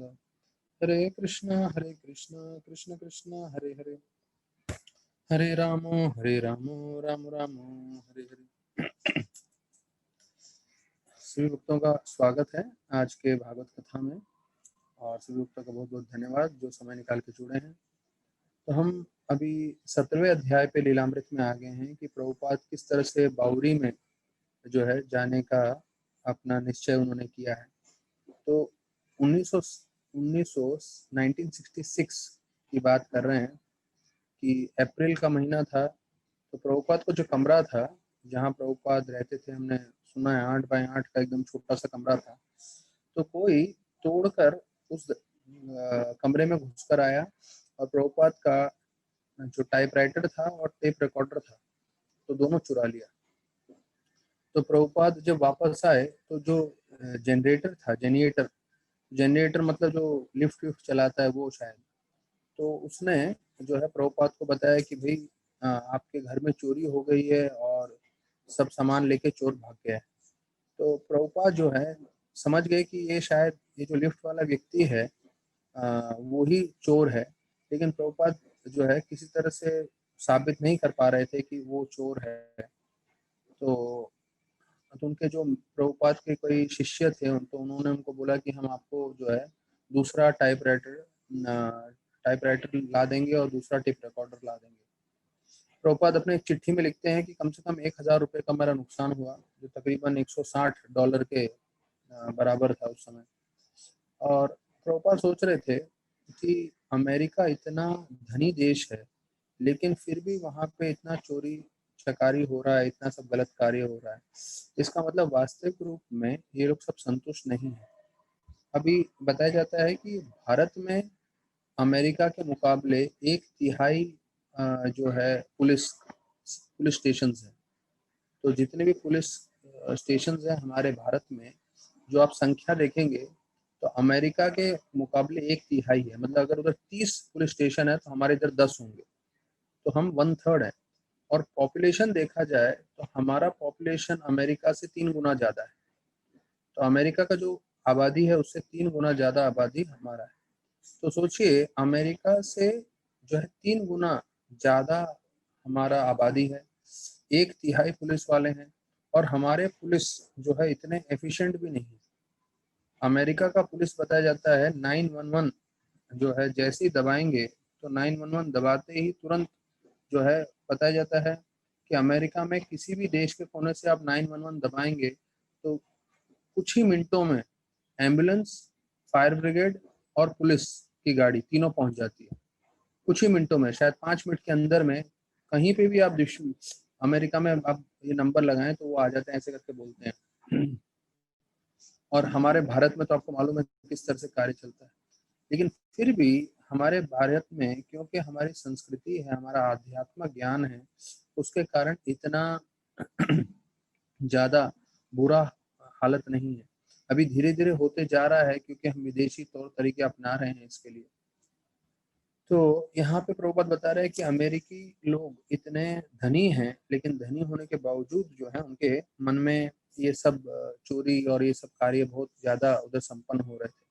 हरे कृष्णा कृष्ण कृष्ण हरे हरे, हरे रामो राम रामो हरे हरे। सभी भक्तों का स्वागत है आज के भागवत कथा में, और सभी भक्तों का बहुत बहुत धन्यवाद जो समय निकाल के जुड़े हैं। तो हम अभी 17वें अध्याय पे लीलामृत में आ गए हैं कि प्रभुपाद किस तरह से बाउरी में जो है जाने का अपना निश्चय उन्होंने किया है। तो 1966 की बात कर रहे हैं कि अप्रैल का महीना था। तो प्रभुपाद को जो कमरा था जहाँ प्रभुपाद रहते थे, हमने सुना है 8 बाय 8 का एकदम छोटा सा कमरा था। तो कोई तोड़कर उस कमरे में घुसकर आया और प्रभुपाद का जो टाइपराइटर था और टेप रिकॉर्डर था तो दोनों चुरा लिया। तो प्रभुपाद जब वापस आए तो जो जनरेटर था, जनरेटर मतलब जो लिफ्ट विफ्ट चलाता है वो शायद, तो उसने जो है प्रभुपाद को बताया कि भाई आपके घर में चोरी हो गई है और सब सामान लेके चोर भाग गया है। तो प्रभुपाद जो है समझ गए कि ये शायद ये जो लिफ्ट वाला व्यक्ति है वो ही चोर है, लेकिन प्रभुपाद जो है किसी तरह से साबित नहीं कर पा रहे थे कि वो चोर है। तो उनके जो प्रभुपाद के कोई शिष्य थे तो उन्होंने उनको बोला कि हम आपको जो है दूसरा टाइपराइटर ला देंगे और दूसरा टेप रिकॉर्डर ला देंगे। प्रभुपाद अपने एक चिट्ठी में लिखते हैं कि कम से कम 1000 रुपये का मेरा नुकसान हुआ, जो तकरीबन $160 के बराबर था उस समय। और प्रभुपाद सोच रहे थे कि अमेरिका इतना धनी देश है लेकिन फिर भी वहाँ पे इतना चोरी चकारी हो रहा है, इतना सब गलत कार्य हो रहा है। इसका मतलब वास्तविक रूप में ये लोग सब संतुष्ट नहीं है। अभी बताया जाता है कि भारत में अमेरिका के मुकाबले 1/3 जो है पुलिस स्टेशन है। तो जितने भी पुलिस स्टेशन हैं हमारे भारत में, जो आप संख्या देखेंगे तो अमेरिका के मुकाबले 1/3 है। मतलब अगर उधर 30 पुलिस स्टेशन है तो हमारे इधर 10 होंगे, तो हम 1/3 है। और पॉपुलेशन देखा जाए तो हमारा पॉपुलेशन अमेरिका से 3 गुना ज़्यादा है। तो अमेरिका का जो आबादी है उससे 3 गुना ज़्यादा आबादी हमारा है। तो सोचिए अमेरिका से जो है 3 गुना ज़्यादा हमारा आबादी है, 1/3 पुलिस वाले हैं, और हमारे पुलिस जो है इतने एफिशिएंट भी नहीं है। अमेरिका का पुलिस बताया जाता है 911 जो है जैसे ही दबाएंगे तो 911 दबाते ही तुरंत जो है बताया जाता है कि अमेरिका में किसी भी देश के कोने से आप 911 दबाएंगे तो कुछ ही मिनटों में एम्बुलेंस, फायर ब्रिगेड और पुलिस की गाड़ी तीनों पहुंच जाती है। कुछ ही मिनटों में, शायद 5 मिनट के अंदर में कहीं पे भी आप अमेरिका में आप ये नंबर लगाएं तो वो आ जाते हैं, ऐसे करके बोलते हैं। और हमारे भारत में तो आपको मालूम है किस तरह से कार्य चलता है। लेकिन फिर भी हमारे भारत में क्योंकि हमारी संस्कृति है, हमारा आध्यात्मिक ज्ञान है, उसके कारण इतना ज़्यादा बुरा हालत नहीं है। अभी धीरे धीरे होते जा रहा है क्योंकि हम विदेशी तौर तरीके अपना रहे हैं इसके लिए। तो यहाँ पे प्रभुपाद बता रहे हैं कि अमेरिकी लोग इतने धनी हैं लेकिन धनी होने के बावजूद जो है उनके मन में ये सब चोरी और ये सब कार्य बहुत ज़्यादा उधर संपन्न हो रहे थे।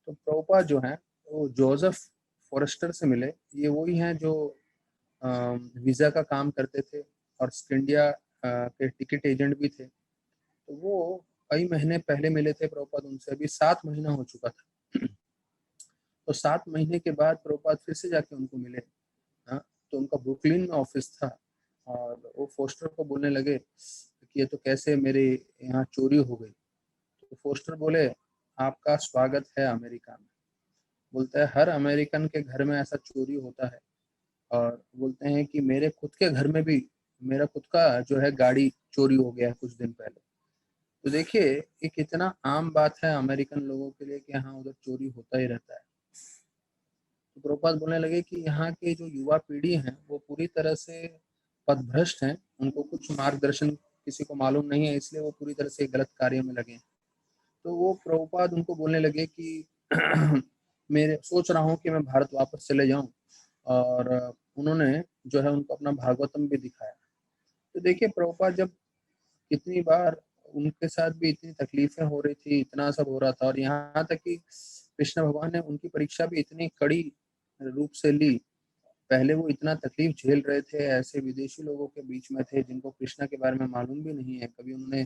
तो प्रभुपाद जो है वो जोसेफ फॉरेस्टर से मिले। ये वही हैं जो वीज़ा का काम करते थे और इंडिया के टिकट एजेंट भी थे। तो वो कई महीने पहले मिले थे प्रभुपाद उनसे, अभी 7 महीना हो चुका था। तो 7 महीने के बाद प्रभुपाद फिर से जाके उनको मिले। हाँ, तो उनका ब्रुकलिन में ऑफिस था और वो फोस्टर को बोलने लगे कि ये तो कैसे मेरे यहाँ चोरी हो गई। तो फोस्टर बोले आपका स्वागत है अमेरिका में। बोलता है हर अमेरिकन के घर में ऐसा चोरी होता है। और बोलते हैं कि मेरे खुद के घर में भी मेरा खुद का जो है गाड़ी चोरी हो गया है कुछ दिन पहले। तो देखिए ये कितना आम बात है अमेरिकन लोगों के लिए कि हाँ उधर चोरी होता ही रहता है। तो प्रभुपाद बोलने लगे कि यहाँ के जो युवा पीढ़ी है वो पूरी तरह से पथभ्रष्ट हैं, उनको कुछ मार्गदर्शन किसी को मालूम नहीं है, इसलिए वो पूरी तरह से गलत कार्य में लगे हैं। तो वो प्रभुपाद उनको बोलने लगे कि मेरे सोच रहा हूँ कि मैं भारत वापस चले जाऊं। और उन्होंने जो है उनको अपना भागवतम भी दिखाया। तो देखिए प्रभुपाद जब कितनी बार उनके साथ भी इतनी तकलीफें हो रही थी, इतना सब हो रहा था, और यहाँ तक कि कृष्ण भगवान ने उनकी परीक्षा भी इतनी कड़ी रूप से ली। पहले वो इतना तकलीफ झेल रहे थे, ऐसे विदेशी लोगों के बीच में थे जिनको कृष्णा के बारे में मालूम भी नहीं है, कभी उन्होंने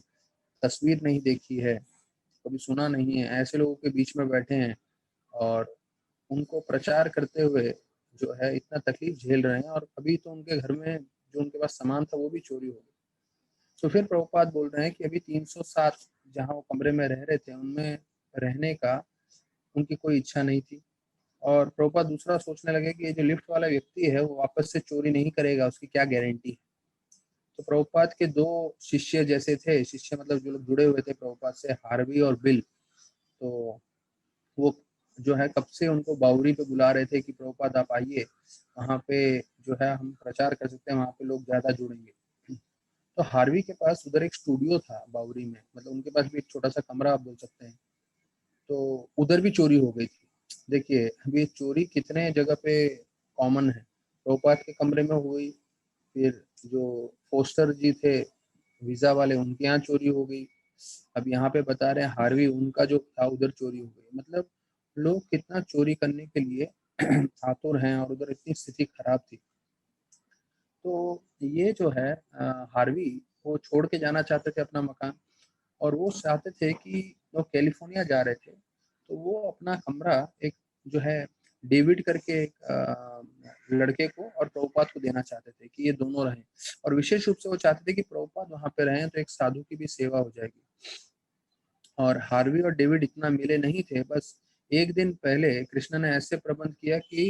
तस्वीर नहीं देखी है, कभी सुना नहीं है, ऐसे लोगों के बीच में बैठे हैं और उनको प्रचार करते हुए जो है इतना तकलीफ झेल रहे हैं। और अभी तो उनके घर में जो उनके पास सामान था वो भी चोरी हो गया। तो फिर प्रभुपाद बोल रहे हैं कि अभी 307 जहाँ वो कमरे में रह रहे थे उनमें रहने का उनकी कोई इच्छा नहीं थी। और प्रभुपाद दूसरा सोचने लगे कि ये जो लिफ्ट वाला व्यक्ति है वो वापस से चोरी नहीं करेगा, उसकी क्या गारंटी है। तो प्रभुपाद के दो शिष्य जैसे थे, शिष्य मतलब जो लोग जुड़े हुए थे प्रभुपाद से, हार्वी और बिल, तो वो जो है कब से उनको बावरी पे बुला रहे थे कि प्रभुपाद आप आइए, वहाँ पे जो है हम प्रचार कर सकते हैं, वहाँ पे लोग ज्यादा जुड़ेंगे। तो हार्वी के पास उधर एक स्टूडियो था बावरी में, मतलब उनके पास भी एक छोटा सा कमरा आप बोल सकते हैं। तो उधर भी चोरी हो गई थी। देखिए अभी चोरी कितने जगह पे कॉमन है। प्रभुपाद के कमरे में हुई, फिर जो फोस्टर जी थे वीजा वाले उनके यहाँ चोरी हो गई, अब यहाँ पे बता रहे हैं हार्वी उनका जो था उधर चोरी हो गई। मतलब लोग कितना चोरी करने के लिए आतुर हैं और उधर इतनी स्थिति खराब थी। तो ये जो है हार्वी वो छोड़ के जाना चाहते थे अपना मकान, और वो चाहते थे कि वो कैलिफोर्निया जा रहे थे तो वो अपना कमरा एक जो है डेविड करके एक लड़के को और प्रभुपाद को देना चाहते थे कि ये दोनों रहें। और विशेष रूप से वो चाहते थे कि प्रभुपाद वहां पे रहें तो एक साधु की भी सेवा हो जाएगी। और हार्वी और डेविड इतना मिले नहीं थे, बस एक दिन पहले कृष्ण ने ऐसे प्रबंध किया कि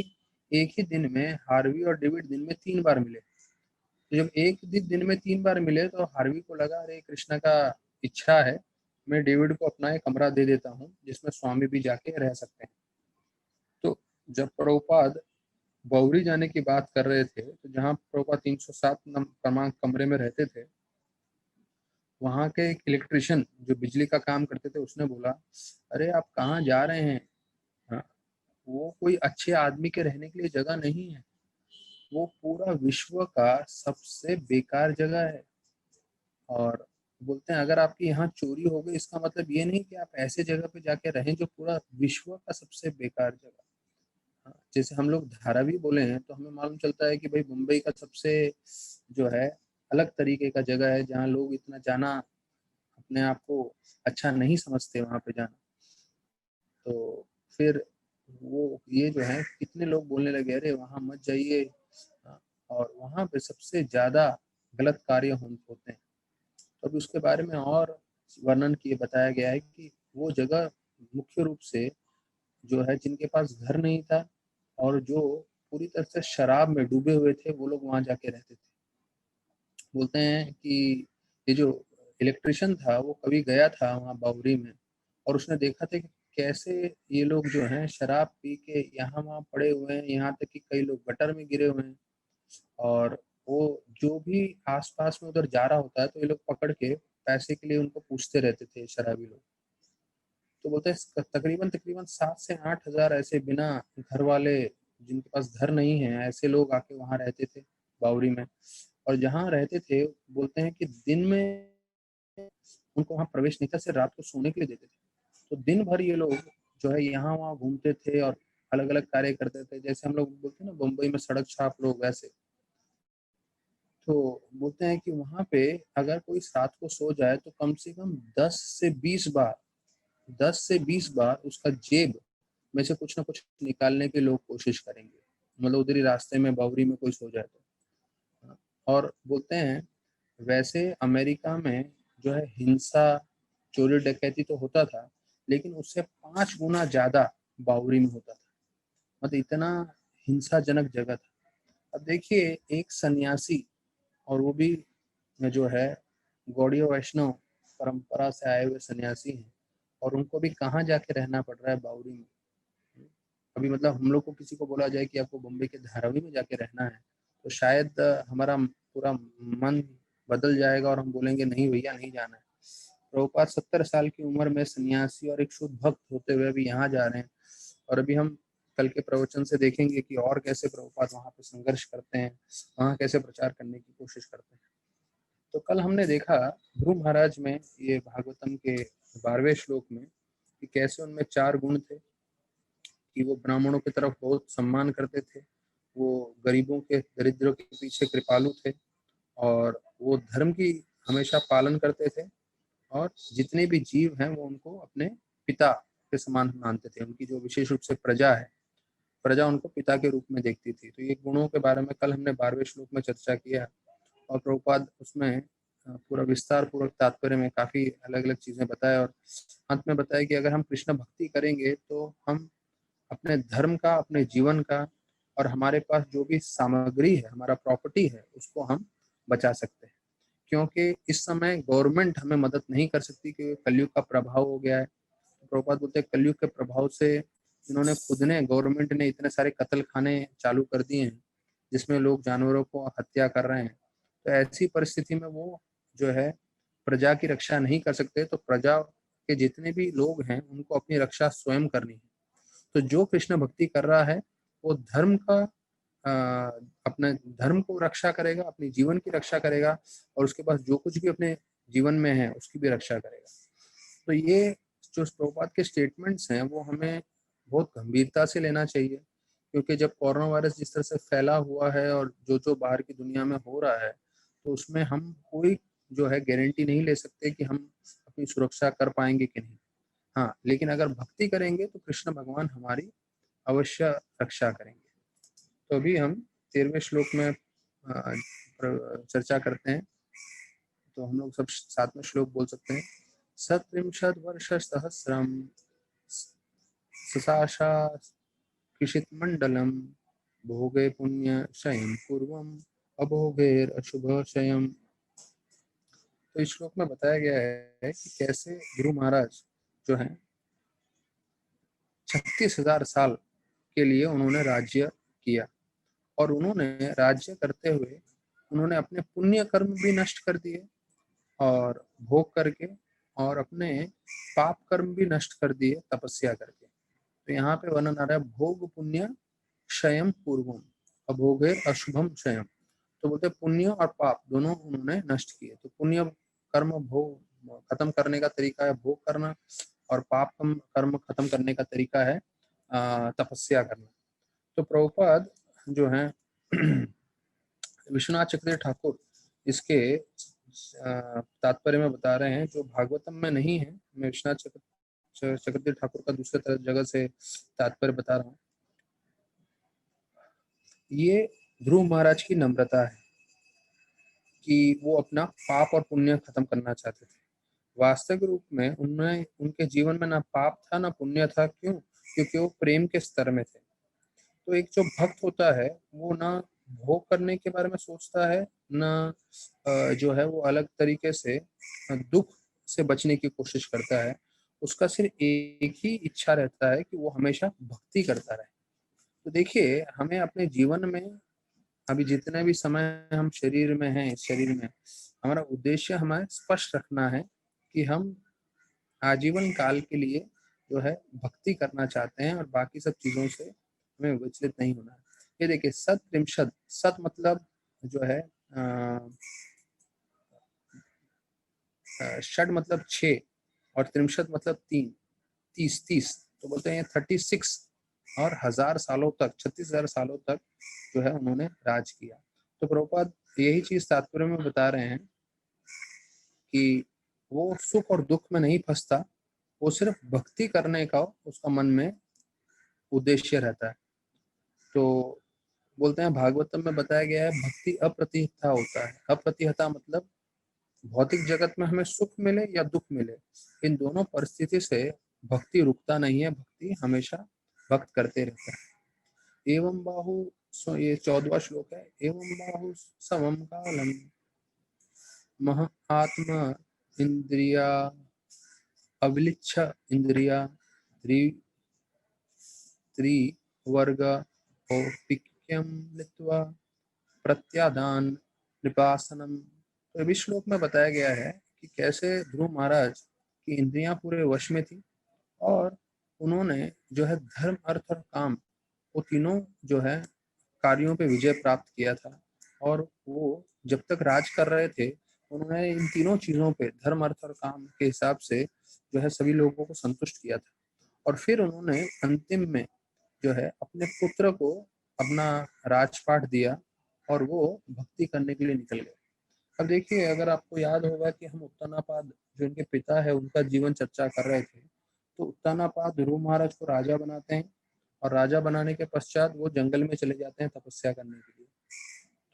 एक ही दिन में हार्वी और डेविड दिन में 3 बार मिले। तो जब एक दिन में 3 बार मिले तो हार्वी को लगा अरे कृष्णा का इच्छा है, मैं डेविड को अपना एक कमरा दे देता हूँ जिसमें स्वामी भी जाके रह सकते हैं। तो जब प्रभुपाद बौरी जाने की बात कर रहे थे तो जहाँ प्रभुपाद 307 क्रमांक कमरे में रहते थे, वहां के एक इलेक्ट्रिशियन जो बिजली का काम करते थे उसने बोला अरे आप कहाँ जा रहे हैं, हाँ, वो कोई अच्छे आदमी के रहने के लिए जगह नहीं है, वो पूरा विश्व का सबसे बेकार जगह है। और बोलते हैं अगर आपकी यहाँ चोरी हो गई इसका मतलब ये नहीं कि आप ऐसे जगह पे जाके रहें जो पूरा विश्व का सबसे बेकार जगह। हाँ, जैसे हम लोग धारावी बोले हैं तो हमें मालूम चलता है कि भाई मुंबई का सबसे जो है अलग तरीके का जगह है जहाँ लोग इतना जाना अपने आप को अच्छा नहीं समझते वहां पे जाना। तो फिर वो ये जो है कितने लोग बोलने लगे अरे वहां मत जाइए। हाँ, और वहां पे सबसे ज्यादा गलत कार्य होते हैं। तो अभी उसके बारे में और वर्णन किए बताया गया है कि वो जगह मुख्य रूप से जो है जिनके पास घर नहीं था और जो पूरी तरह से शराब में डूबे हुए थे वो लोग वहां जाके रहते थे। बोलते हैं कि ये जो इलेक्ट्रिशियन था वो कभी गया था वहाँ बावरी में और उसने देखा था कि कैसे ये लोग जो हैं शराब पी के यहाँ वहाँ पड़े हुए हैं, यहाँ तक कि कई लोग गटर में गिरे हुए हैं। और वो जो भी आसपास में उधर जा रहा होता है तो ये लोग पकड़ के पैसे के लिए उनको पूछते रहते थे शराबी लोग। तो बोलते हैं तकरीबन तकरीबन 7 से 8 हजार ऐसे बिना घर वाले जिनके पास घर नहीं है ऐसे लोग आके वहां रहते थे बावरी में। और जहाँ रहते थे बोलते हैं कि दिन में उनको वहां प्रवेश नहीं था, सिर्फ रात को सोने के लिए देते थे। तो दिन भर ये लोग जो है यहाँ वहाँ घूमते थे और अलग अलग कार्य करते थे, जैसे हम लोग बोलते हैं ना मुंबई में सड़क छाप लोग वैसे। तो बोलते हैं कि वहां पे अगर कोई रात को सो जाए तो कम से कम 10 से 20 बार 10 से 20 बार उसका जेब में से कुछ ना कुछ निकालने की लोग कोशिश करेंगे, मतलब उधर ही रास्ते में बावरी में कोई सो जाए तो। और बोलते हैं वैसे अमेरिका में जो है हिंसा चोरी डकैती तो होता था लेकिन उससे 5 गुना ज्यादा बावरी में होता था। मतलब इतना हिंसाजनक जगह था। अब देखिए एक सन्यासी, और वो भी जो है गौड़ीय वैष्णव परंपरा से आए हुए सन्यासी हैं, और उनको भी कहाँ जाके रहना पड़ रहा है बावरी में। अभी मतलब हम लोग को किसी को बोला जाए कि आपको बम्बई के धारावी में जाके रहना है तो शायद हमारा पूरा मन बदल जाएगा और हम बोलेंगे नहीं भैया नहीं जाना है। प्रभुपाद 70 साल की उम्र में सन्यासी और एक शुद्ध भक्त होते हुए अभी यहाँ जा रहे हैं। और अभी हम कल के प्रवचन से देखेंगे कि और कैसे प्रभुपाद वहाँ पे संघर्ष करते हैं, वहाँ कैसे प्रचार करने की कोशिश करते हैं। तो कल हमने देखा ध्रुव महाराज में ये भागवतम के 12वें श्लोक में कि कैसे उनमें 4 गुण थे। कि वो ब्राह्मणों की तरफ बहुत सम्मान करते थे, वो गरीबों के, दरिद्रों के पीछे कृपालु थे, और वो धर्म की हमेशा पालन करते थे, और जितने भी जीव हैं वो उनको अपने पिता के समान मानते थे। उनकी जो विशेष रूप से प्रजा है, प्रजा उनको पिता के रूप में देखती थी। तो ये गुणों के बारे में कल हमने 12वें श्लोक में चर्चा किया, और प्रभुपाद उसमें पूरा विस्तार पूर्वक तात्पर्य में काफी अलग अलग चीजें बताए, और अंत में बताया कि अगर हम कृष्ण भक्ति करेंगे तो हम अपने धर्म का, अपने जीवन का, और हमारे पास जो भी सामग्री है, हमारा प्रॉपर्टी है, उसको हम बचा सकते हैं। क्योंकि इस समय गवर्नमेंट हमें मदद नहीं कर सकती, क्योंकि कलयुग का प्रभाव हो गया है। तो प्रभुपाद बोलते हैं कलयुग के प्रभाव से इन्होंने खुद ने, गवर्नमेंट ने इतने सारे कत्ल खाने चालू कर दिए हैं जिसमें लोग जानवरों को हत्या कर रहे हैं। तो ऐसी परिस्थिति में वो जो है प्रजा की रक्षा नहीं कर सकते, तो प्रजा के जितने भी लोग हैं उनको अपनी रक्षा स्वयं करनी है। तो जो कृष्ण भक्ति कर रहा है वो धर्म का अपने धर्म को रक्षा करेगा, अपने जीवन की रक्षा करेगा, और उसके पास जो कुछ भी अपने जीवन में है उसकी भी रक्षा करेगा। तो ये जो प्रभुपाद के स्टेटमेंट्स हैं वो हमें बहुत गंभीरता से लेना चाहिए, क्योंकि जब कोरोना वायरस जिस तरह से फैला हुआ है और जो जो बाहर की दुनिया में हो रहा है, तो उसमें हम कोई जो है गारंटी नहीं ले सकते कि हम अपनी सुरक्षा कर पाएंगे कि नहीं। हाँ, लेकिन अगर भक्ति करेंगे तो कृष्ण भगवान हमारी अवश्य रक्षा करेंगे। तो अभी हम 13वें श्लोक में चर्चा करते हैं। तो हम लोग सब साथ में श्लोक बोल सकते हैं। सत्रिंशद वर्ष सहस्रम ससाशा कृषित मंडलम भोगे पुण्य शयम पूर्वम अभोगेर अशुभ शयम। तो इस श्लोक में बताया गया है कि कैसे ध्रुव महाराज जो है 36,000 साल के लिए उन्होंने राज्य किया, और उन्होंने राज्य करते हुए उन्होंने अपने पुण्य कर्म भी नष्ट कर दिए और भोग करके, और अपने पाप कर्म भी नष्ट कर दिए तपस्या करके। तो यहाँ पे वर्णन आ रहा है भोग पुण्य क्षयम पूर्वम अभोगे अशुभम क्षयम। तो बोलते पुण्य और पाप दोनों उन्होंने नष्ट किए। तो पुण्य कर्म भोग खत्म करने का तरीका है भोग करना, और पाप कर्म खत्म करने का तरीका है तपस्या करना। तो प्रभुपाद जो है विश्वनाथ चक्रवर्ती ठाकुर इसके तात्पर्य में बता रहे हैं, जो भागवतम में नहीं है। मैं विश्वनाथ चक्रवर्ती ठाकुर का दूसरे जगह से तात्पर्य बता रहा हूँ। ये ध्रुव महाराज की नम्रता है कि वो अपना पाप और पुण्य खत्म करना चाहते थे। वास्तविक रूप में उनमें, उनके जीवन में ना पाप था ना पुण्य था। क्यों? क्योंकि वो प्रेम के स्तर में थे। तो एक जो भक्त होता है वो ना भोग करने के बारे में सोचता है, ना जो है वो अलग तरीके से दुख से बचने की कोशिश करता है। उसका सिर्फ एक ही इच्छा रहता है कि वो हमेशा भक्ति करता रहे। तो देखिए, हमें अपने जीवन में अभी जितने भी समय हम शरीर में हैं, इस शरीर में हमारा उद्देश्य हमें स्पष्ट रखना है कि हम आजीवन काल के लिए जो है भक्ति करना चाहते हैं, और बाकी सब चीजों से हमें विचलित नहीं होना है। ये देखिए, सत त्रिमशद, सत मतलब जो है षड मतलब 6, और त्रिमशद मतलब 3, 30, 30। तो बोलते हैं 36 और 1000 सालों तक, 36,000 सालों तक जो है उन्होंने राज किया। तो प्रभुपाद यही चीज तात्पर्य में बता रहे हैं कि वो सुख और दुख में नहीं फंसता, वो सिर्फ भक्ति करने का उसका मन में उद्देश्य रहता है। तो बोलते हैं भागवतम में बताया गया है भक्ति अप्रतिहता होता है। अप्रतिहता मतलब भौतिक जगत में हमें सुख मिले या दुख मिले, इन दोनों परिस्थिति से भक्ति रुकता नहीं है, भक्ति हमेशा भक्त करते रहता है। एवं बाहु, ये 14वां श्लोक है। एवं बाहु समम कालम मह आत्मा इंद्रिया अविलिच्छ इंद्रिया त्रिवर्ग औपिक्यम लित्वा प्रत्यादान निपासनम। तो अभी श्लोक में बताया गया है कि कैसे ध्रुव महाराज की इंद्रियां पूरे वश में थी, और उन्होंने जो है धर्म अर्थ और काम, वो तीनों जो है कार्यों पे विजय प्राप्त किया था। और वो जब तक राज कर रहे थे उन्होंने इन तीनों चीजों पे, धर्म अर्थ और काम के हिसाब से जो है सभी लोगों को संतुष्ट किया था। और फिर उन्होंने अंतिम में जो है अपने पुत्र को अपना राजपाट दिया और वो भक्ति करने के लिए निकल गए। अब देखिए, अगर आपको याद होगा कि हम उत्तानापाद जो इनके पिता है उनका जीवन चर्चा कर रहे थे, तो उत्तानापाद ध्रुव महाराज को राजा बनाते हैं और राजा बनाने के पश्चात वो जंगल में चले जाते हैं तपस्या करने के लिए।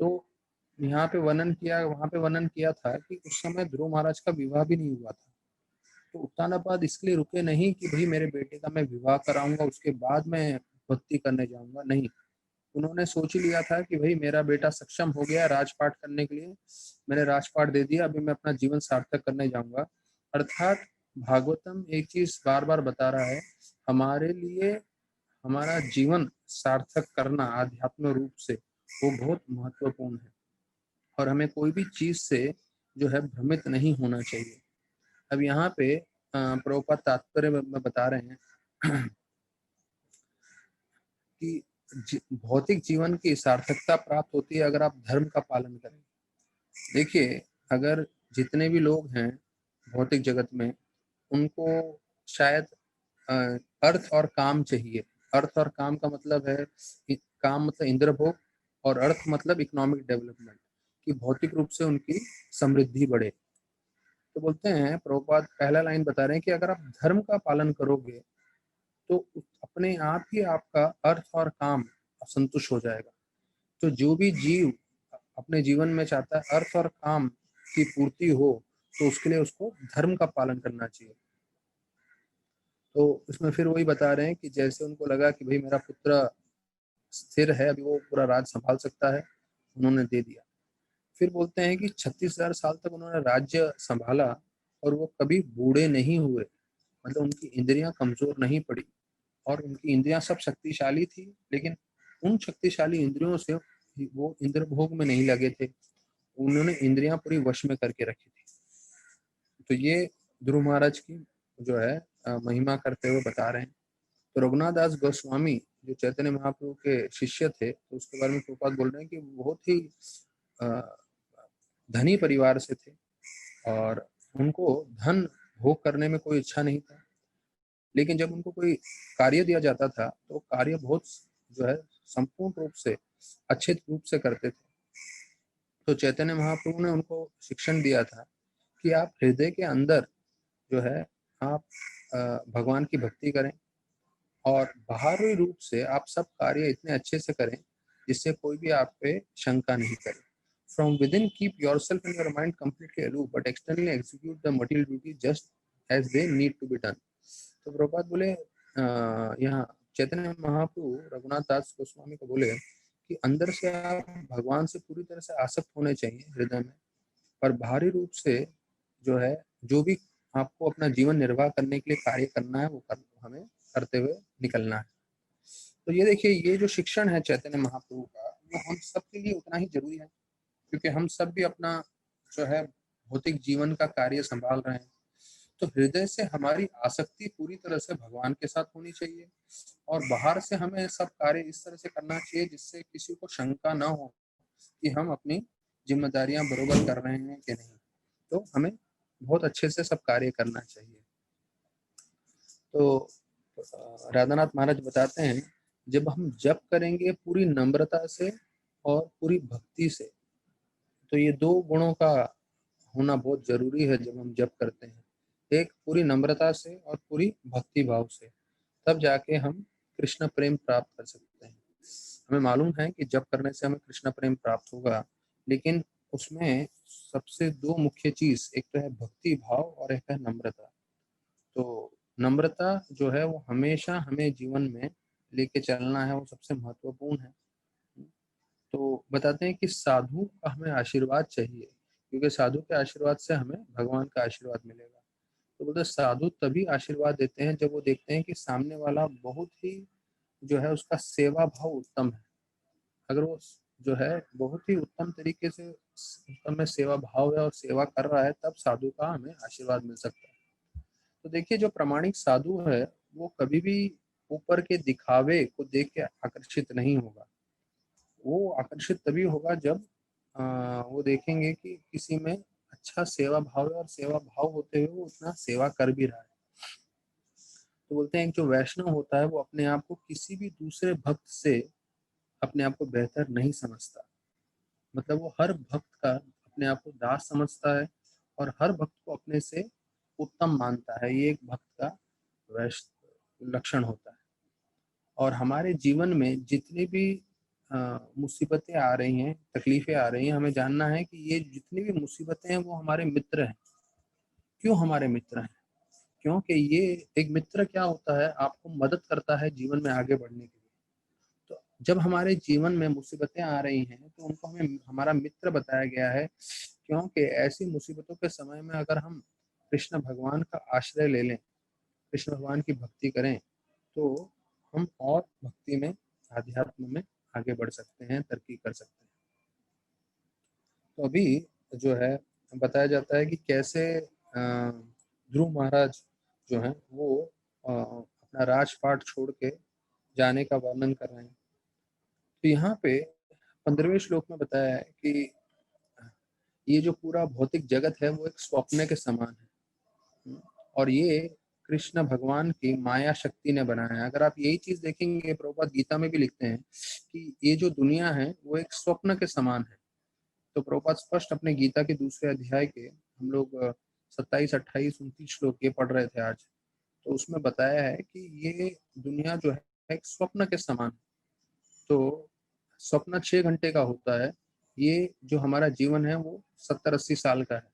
तो यहाँ पे वर्णन किया, वहां पे वर्णन किया था कि उस समय ध्रुव महाराज का विवाह भी नहीं हुआ था। तो उत्तानापाद इसलिए रुके नहीं कि भाई मेरे बेटे का मैं विवाह कराऊंगा उसके बाद मैं भक्ति करने जाऊंगा, नहीं। उन्होंने सोच ही लिया था कि भाई मेरा बेटा सक्षम हो गया राजपाट करने के लिए, मैंने राजपाट दे दिया, अभी मैं अपना जीवन सार्थक करने जाऊंगा। अर्थात भागवतम एक चीज बार बार बता रहा है, हमारे लिए हमारा जीवन सार्थक करना आध्यात्म रूप से वो बहुत महत्वपूर्ण है और हमें कोई भी चीज से जो है भ्रमित नहीं होना चाहिए। अब यहाँ पे प्रभुपाद तात्पर्य में बता रहे हैं कि भौतिक जीवन की सार्थकता प्राप्त होती है अगर आप धर्म का पालन करें। देखिए, अगर जितने भी लोग हैं भौतिक जगत में, उनको शायद अर्थ और काम चाहिए। अर्थ और काम का मतलब है, काम मतलब इंद्र भोग और अर्थ मतलब इकोनॉमिक डेवलपमेंट, कि भौतिक रूप से उनकी समृद्धि बढ़े। तो बोलते हैं प्रभुपाद पहला लाइन बता रहे हैं कि अगर आप धर्म का पालन करोगे तो अपने आप ही आपका अर्थ और काम संतुष्ट हो जाएगा। तो जो भी जीव अपने जीवन में चाहता है अर्थ और काम की पूर्ति हो, तो उसके लिए उसको धर्म का पालन करना चाहिए। तो इसमें फिर वही बता रहे हैं कि जैसे उनको लगा कि भाई मेरा पुत्र स्थिर है, अभी वो पूरा राज संभाल सकता है, उन्होंने दे दिया। फिर बोलते हैं कि 36,000 साल तक उन्होंने राज्य संभाला और वो कभी बूढ़े नहीं हुए, मतलब उनकी इंद्रियां कमजोर नहीं पड़ी और उनकी इंद्रियां सब शक्तिशाली थी, लेकिन उन शक्तिशाली इंद्रियों से वो इंद्र भोग में नहीं लगे थे, उन्होंने इंद्रियां पूरी वश में करके रखी थी। तो ये ध्रुव महाराज की जो है महिमा करते हुए बता रहे हैं। तो रघुनाथ दास गोस्वामी जो चैतन्य महाप्रभु के शिष्य थे, तो उसके बारे में प्रभुपाद बोल रहे हैं कि वो बहुत ही धनी परिवार से थे और उनको धन भोग करने में कोई इच्छा नहीं था, लेकिन जब उनको कोई कार्य दिया जाता था तो कार्य बहुत जो है संपूर्ण रूप से अच्छे रूप से करते थे। तो चैतन्य महाप्रभु ने उनको शिक्षण दिया था कि आप हृदय के अंदर जो है आप भगवान की भक्ति करें और बाहरी रूप से आप सब कार्य इतने अच्छे से करें जिससे कोई भी आप पे शंका नहीं करे। From within, keep yourself and your mind completely aloof, but externally execute the material duty just as they need to be done. तो प्रभुपाद बोले यहाँ चैतन्य महाप्रभु रघुनाथ दास गोस्वामी को बोले कि अंदर से आप भगवान से पूरी तरह से आसक्त होने चाहिए हृदय में, और बाहरी रूप से जो है जो भी आपको अपना जीवन निर्वाह करने के लिए कार्य करना है वो हमें करते हुए निकलना है। तो ये देखिए, ये जो शिक्षण है चैतन्य महाप्रभु का, वो हम सबके लिए उतना ही जरूरी है, क्योंकि हम सब भी अपना जो है भौतिक जीवन का कार्य संभाल रहे हैं। तो हृदय से हमारी आसक्ति पूरी तरह से भगवान के साथ होनी चाहिए और बाहर से हमें सब कार्य इस तरह से करना चाहिए जिससे किसी को शंका ना हो कि हम अपनी जिम्मेदारियां बरोबर कर रहे हैं कि नहीं। तो हमें बहुत अच्छे से सब कार्य करना चाहिए। तो राधानाथ महाराज बताते हैं, जब हम जप करेंगे पूरी नम्रता से और पूरी भक्ति से, तो ये दो गुणों का होना बहुत जरूरी है जब हम जप करते हैं, एक पूरी नम्रता से और पूरी भक्ति भाव से, तब जाके हम कृष्ण प्रेम प्राप्त कर सकते हैं। हमें मालूम है कि जप करने से हमें कृष्ण प्रेम प्राप्त होगा, लेकिन उसमें सबसे दो मुख्य चीज, एक तो है भक्ति भाव और एक है नम्रता। तो नम्रता जो है वो हमेशा हमें जीवन में लेके चलना है, वो सबसे महत्वपूर्ण है। तो बताते हैं कि साधु का हमें आशीर्वाद चाहिए, क्योंकि साधु के आशीर्वाद से हमें भगवान का आशीर्वाद मिलेगा। तो बोलते साधु तभी आशीर्वाद देते हैं जब वो देखते हैं कि सामने वाला बहुत ही जो है उसका सेवा भाव उत्तम है। अगर वो जो है बहुत ही उत्तम तरीके से उसका में सेवा भाव है और सेवा कर रहा है, तब साधु का हमें आशीर्वाद मिल सकता है। तो देखिए, जो प्रामाणिक साधु है वो कभी भी ऊपर के दिखावे को देख के आकर्षित नहीं होगा। वो आकर्षित तभी होगा जब वो देखेंगे कि किसी में अच्छा सेवा भाव है और सेवा भाव होते हुए वो उतना सेवा कर भी रहा है। तो बोलते हैं जो वैष्णव होता है वो अपने आप को किसी भी दूसरे भक्त से अपने आप को बेहतर नहीं समझता। मतलब वो हर भक्त का अपने आप को दास समझता है और हर भक्त को अपने से उत्तम मानता है। ये एक भक्त का वैश्य लक्षण होता है। और हमारे जीवन में जितनी भी मुसीबतें आ रही हैं, तकलीफें आ रही हैं, हमें जानना है कि ये जितनी भी मुसीबतें हैं वो हमारे मित्र हैं। क्यों हमारे मित्र हैं? क्योंकि ये एक मित्र क्या होता है, आपको मदद करता है जीवन में आगे बढ़ने के लिए। तो जब हमारे जीवन में मुसीबतें आ रही हैं तो उनको हमें हमारा मित्र बताया गया है, क्योंकि ऐसी मुसीबतों के समय में अगर हम कृष्ण भगवान का आश्रय ले लें, कृष्ण भगवान की भक्ति करें, तो हम और भक्ति में, आध्यात्म में आगे बढ़ सकते हैं, तरक्की कर सकते हैं। तो अभी जो है बताया जाता है कि कैसे ध्रुव महाराज जो हैं वो अपना राजपाट छोड़ के जाने का वर्णन कर रहे हैं। तो यहाँ पे 15वें श्लोक में बताया है कि ये जो पूरा भौतिक जगत है वो एक स्वप्न के समान है, और ये कृष्ण भगवान की माया शक्ति ने बनाया है। अगर आप यही चीज देखेंगे, प्रभुपाद गीता में भी लिखते हैं कि ये जो दुनिया है वो एक स्वप्न के समान है। तो प्रभुपाद स्पष्ट अपने गीता के दूसरे अध्याय के हम लोग 27, 28, 29 श्लोक ये पढ़ रहे थे आज। तो उसमें बताया है कि ये दुनिया जो है एक स्वप्न के समान है। तो स्वप्न 6 घंटे का होता है, ये जो हमारा जीवन है वो 70-80 साल का है,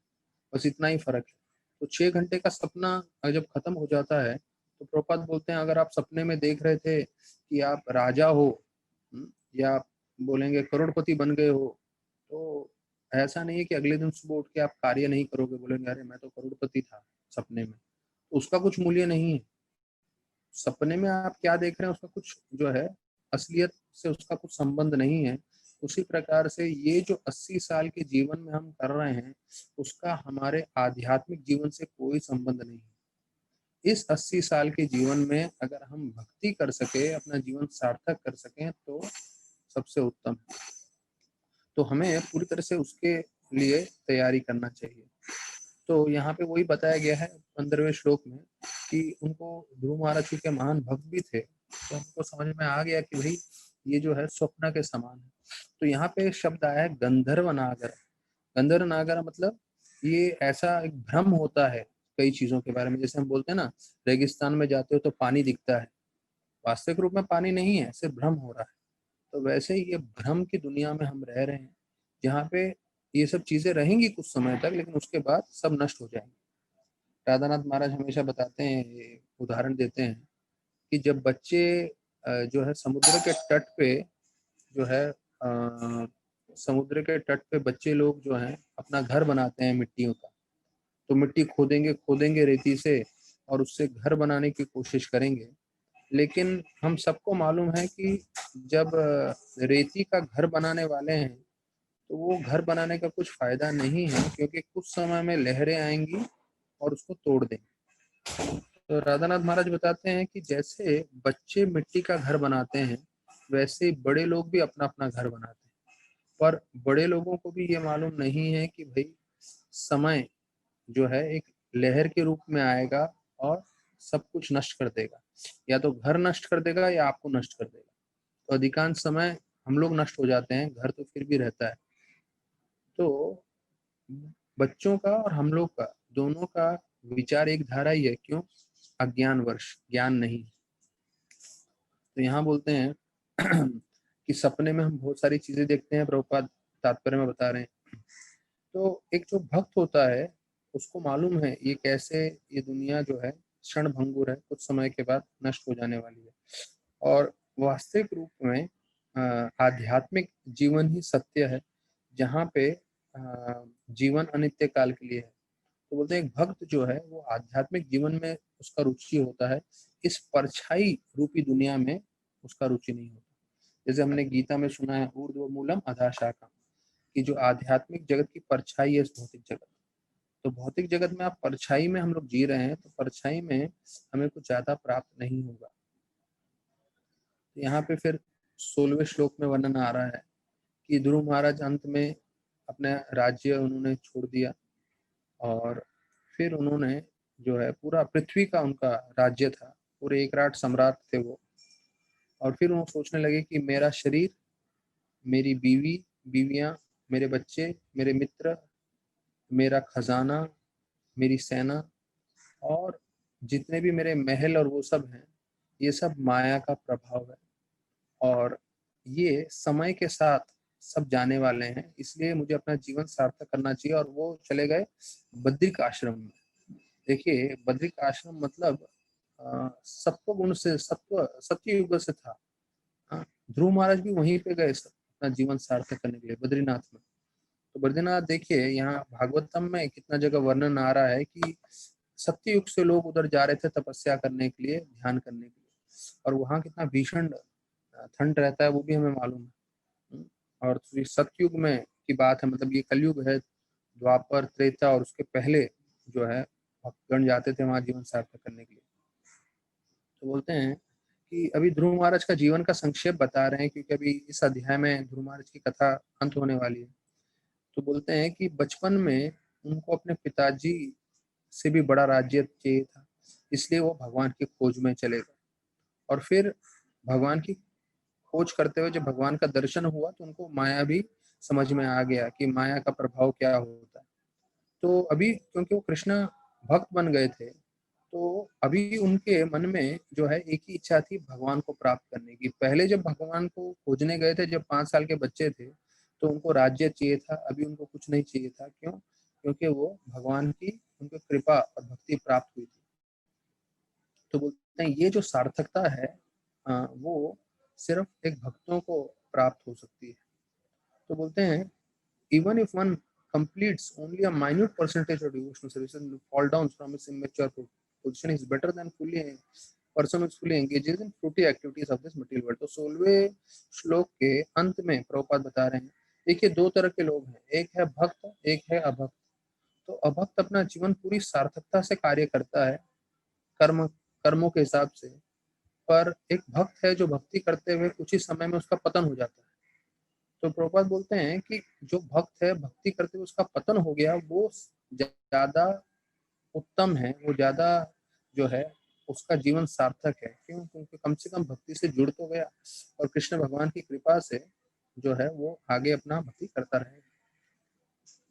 बस इतना ही फर्क है। तो 6 घंटे का सपना जब खत्म हो जाता है तो प्रभुपाद बोलते हैं, अगर आप सपने में देख रहे थे कि आप राजा हो, या आप बोलेंगे करोड़पति बन गए हो, तो ऐसा नहीं है कि अगले दिन सुबह उठ के आप कार्य नहीं करोगे, बोलेंगे अरे मैं तो करोड़पति था सपने में। उसका कुछ मूल्य नहीं है। सपने में आप क्या देख रहे हैं उसका कुछ जो है असलियत से उसका कुछ संबंध नहीं है। उसी प्रकार से ये जो 80 साल के जीवन में हम कर रहे हैं उसका हमारे आध्यात्मिक जीवन से कोई संबंध नहीं है। इस 80 साल के जीवन में अगर हम भक्ति कर सके, अपना जीवन सार्थक कर सकें तो सबसे उत्तम है। तो हमें पूरी तरह से उसके लिए तैयारी करना चाहिए। तो यहाँ पे वही बताया गया है 15वें श्लोक में कि उनको ध्रुव महाराज के महान भक्त भी थे, तो उनको समझ में आ गया कि भाई ये जो है स्वप्न के समान है। तो यहाँ पे शब्द आया है गंधर्व नागर। गंधर्व नागर मतलब ये ऐसा एक भ्रम होता है कई चीजों के बारे में। जैसे हम बोलते हैं ना, रेगिस्तान में जाते हो तो पानी दिखता है, वास्तविक रूप में पानी नहीं है, सिर्फ भ्रम हो रहा है। तो वैसे ही ये भ्रम की दुनिया में हम रह रहे हैं, जहाँ पे ये सब चीजें रहेंगी कुछ समय तक, लेकिन उसके बाद सब नष्ट हो जाएंगे। राधानाथ महाराज हमेशा बताते हैं, ये उदाहरण देते हैं कि जब बच्चे जो है समुद्र के तट पे जो है समुद्र के तट पे बच्चे लोग जो हैं अपना घर बनाते हैं मिट्टियों का। तो मिट्टी खोदेंगे खोदेंगे रेती से और उससे घर बनाने की कोशिश करेंगे। लेकिन हम सबको मालूम है कि जब रेती का घर बनाने वाले हैं तो वो घर बनाने का कुछ फायदा नहीं है, क्योंकि कुछ समय में लहरें आएंगी और उसको तोड़ देंगे। तो राधानाथ महाराज बताते हैं कि जैसे बच्चे मिट्टी का घर बनाते हैं वैसे बड़े लोग भी अपना अपना घर बनाते हैं। पर बड़े लोगों को भी ये मालूम नहीं है कि भाई समय जो है एक लहर के रूप में आएगा और सब कुछ नष्ट कर देगा, या तो घर नष्ट कर देगा या आपको नष्ट कर देगा। तो अधिकांश समय हम लोग नष्ट हो जाते हैं, घर तो फिर भी रहता है। तो बच्चों का और हम लोग का दोनों का विचार एक धारा ही है। क्यों? अज्ञानवश, ज्ञान नहीं। तो यहाँ बोलते हैं कि सपने में हम बहुत सारी चीजें देखते हैं, प्रभुपाद तात्पर्य में बता रहे हैं। तो एक जो भक्त होता है उसको मालूम है ये कैसे, ये दुनिया जो है क्षण भंगुर है, कुछ समय के बाद नष्ट हो जाने वाली है। और वास्तविक रूप में आध्यात्मिक जीवन ही सत्य है, जहाँ पे जीवन अनित्य काल के लिए है। तो बोलते हैं एक भक्त जो है वो आध्यात्मिक जीवन में उसका रुचि होता है, इस परछाई रूपी दुनिया में उसका रुचि नहीं होता। जैसे हमने गीता में सुना है ऊर्ध्व मूलम अधः शाखा, कि जो आध्यात्मिक जगत की परछाई है इस भौतिक जगत। तो भौतिक जगत में आप परछाई में हम लोग जी रहे हैं, तो परछाई में हमें कुछ ज्यादा प्राप्त नहीं होगा। तो यहाँ पे फिर 16वें श्लोक में वर्णन आ रहा है कि ध्रुव महाराज अंत में अपने राज्य उन्होंने छोड़ दिया, और फिर उन्होंने जो है पूरा पृथ्वी का उनका राज्य था, पूरे एकराट सम्राट थे वो। और फिर वो सोचने लगे कि मेरा शरीर, मेरी बीवी, बीवियां, मेरे बच्चे, मेरे मित्र, मेरा खजाना, मेरी सेना और जितने भी मेरे महल और वो सब हैं, ये सब माया का प्रभाव है और ये समय के साथ सब जाने वाले हैं, इसलिए मुझे अपना जीवन सार्थक करना चाहिए। और वो चले गए बद्रिक आश्रम में। देखिए, बद्रिक आश्रम मतलब सत्व गुण से, सत्य युग से था। हाँ, ध्रुव महाराज भी वहीं पे गए अपना जीवन सार्थक करने के लिए, बद्रीनाथ में। तो बद्रीनाथ देखिए, यहाँ भागवतम में कितना जगह वर्णन आ रहा है कि सत्ययुग से लोग उधर जा रहे थे तपस्या करने के लिए, ध्यान करने के लिए, और वहाँ कितना भीषण ठंड रहता है वो भी हमें मालूम है। और ये सतयुग में की बात है, मतलब ये कलयुग है, द्वापर, त्रेता और उसके पहले जो है भक्तगण जाते थे वहां जीवन सार्थक करने के लिए। तो बोलते हैं कि अभी ध्रुव महाराज का जीवन का संक्षेप बता रहे हैं, क्योंकि अभी इस अध्याय में ध्रुव महाराज की कथा अंत होने वाली है। तो बोलते हैं कि बचपन में उनको अपने पिताजी से भी बड़ा राज्य चाहिए था, इसलिए वो भगवान की खोज में चले गए। और फिर भगवान की खोज करते हुए जब भगवान का दर्शन हुआ तो उनको माया भी समझ में आ गया कि माया का प्रभाव क्या होता है। तो अभी क्योंकि वो कृष्ण भक्त बन गए थे, तो अभी उनके मन में जो है एक ही इच्छा थी, भगवान को प्राप्त करने की। पहले जब भगवान को खोजने गए थे, जब 5 साल के बच्चे थे, तो उनको राज्य चाहिए था, अभी उनको कुछ नहीं चाहिए था। क्यों? क्योंकि वो भगवान की उनको कृपा और भक्ति प्राप्त हुई थी। तो बोलते हैं ये जो सार्थकता है वो सिर्फ एक भक्तों को प्राप्त हो सकती है। तो बोलते हैं even if one completes only a minute percentage of devotional service and fall down from its immature position is better than fully person who fully engages in fruity activities of this material world। तो 16वें श्लोक के अंत में प्रभुपाद बता रहे हैं, देखिए 2 तरह के लोग हैं, एक है भक्त, एक है अभक्त। तो अभक्त अपना जीवन पूरी सार्थकता से कार्य करता है, कर्मों के हिसाब से। पर एक भक्त है जो भक्ति करते हुए कुछ ही समय में उसका पतन हो जाता है। तो प्रभुपाद बोलते हैं कि जो भक्त है, भक्ति करते हुए उसका पतन हो गया, वो ज्यादा उत्तम है, वो ज्यादा जो है उसका जीवन सार्थक है। क्यों? क्योंकि कम से कम भक्ति से जुड़ तो गया और कृष्ण भगवान की कृपा से जो है वो आगे अपना भक्ति करता रहेगा।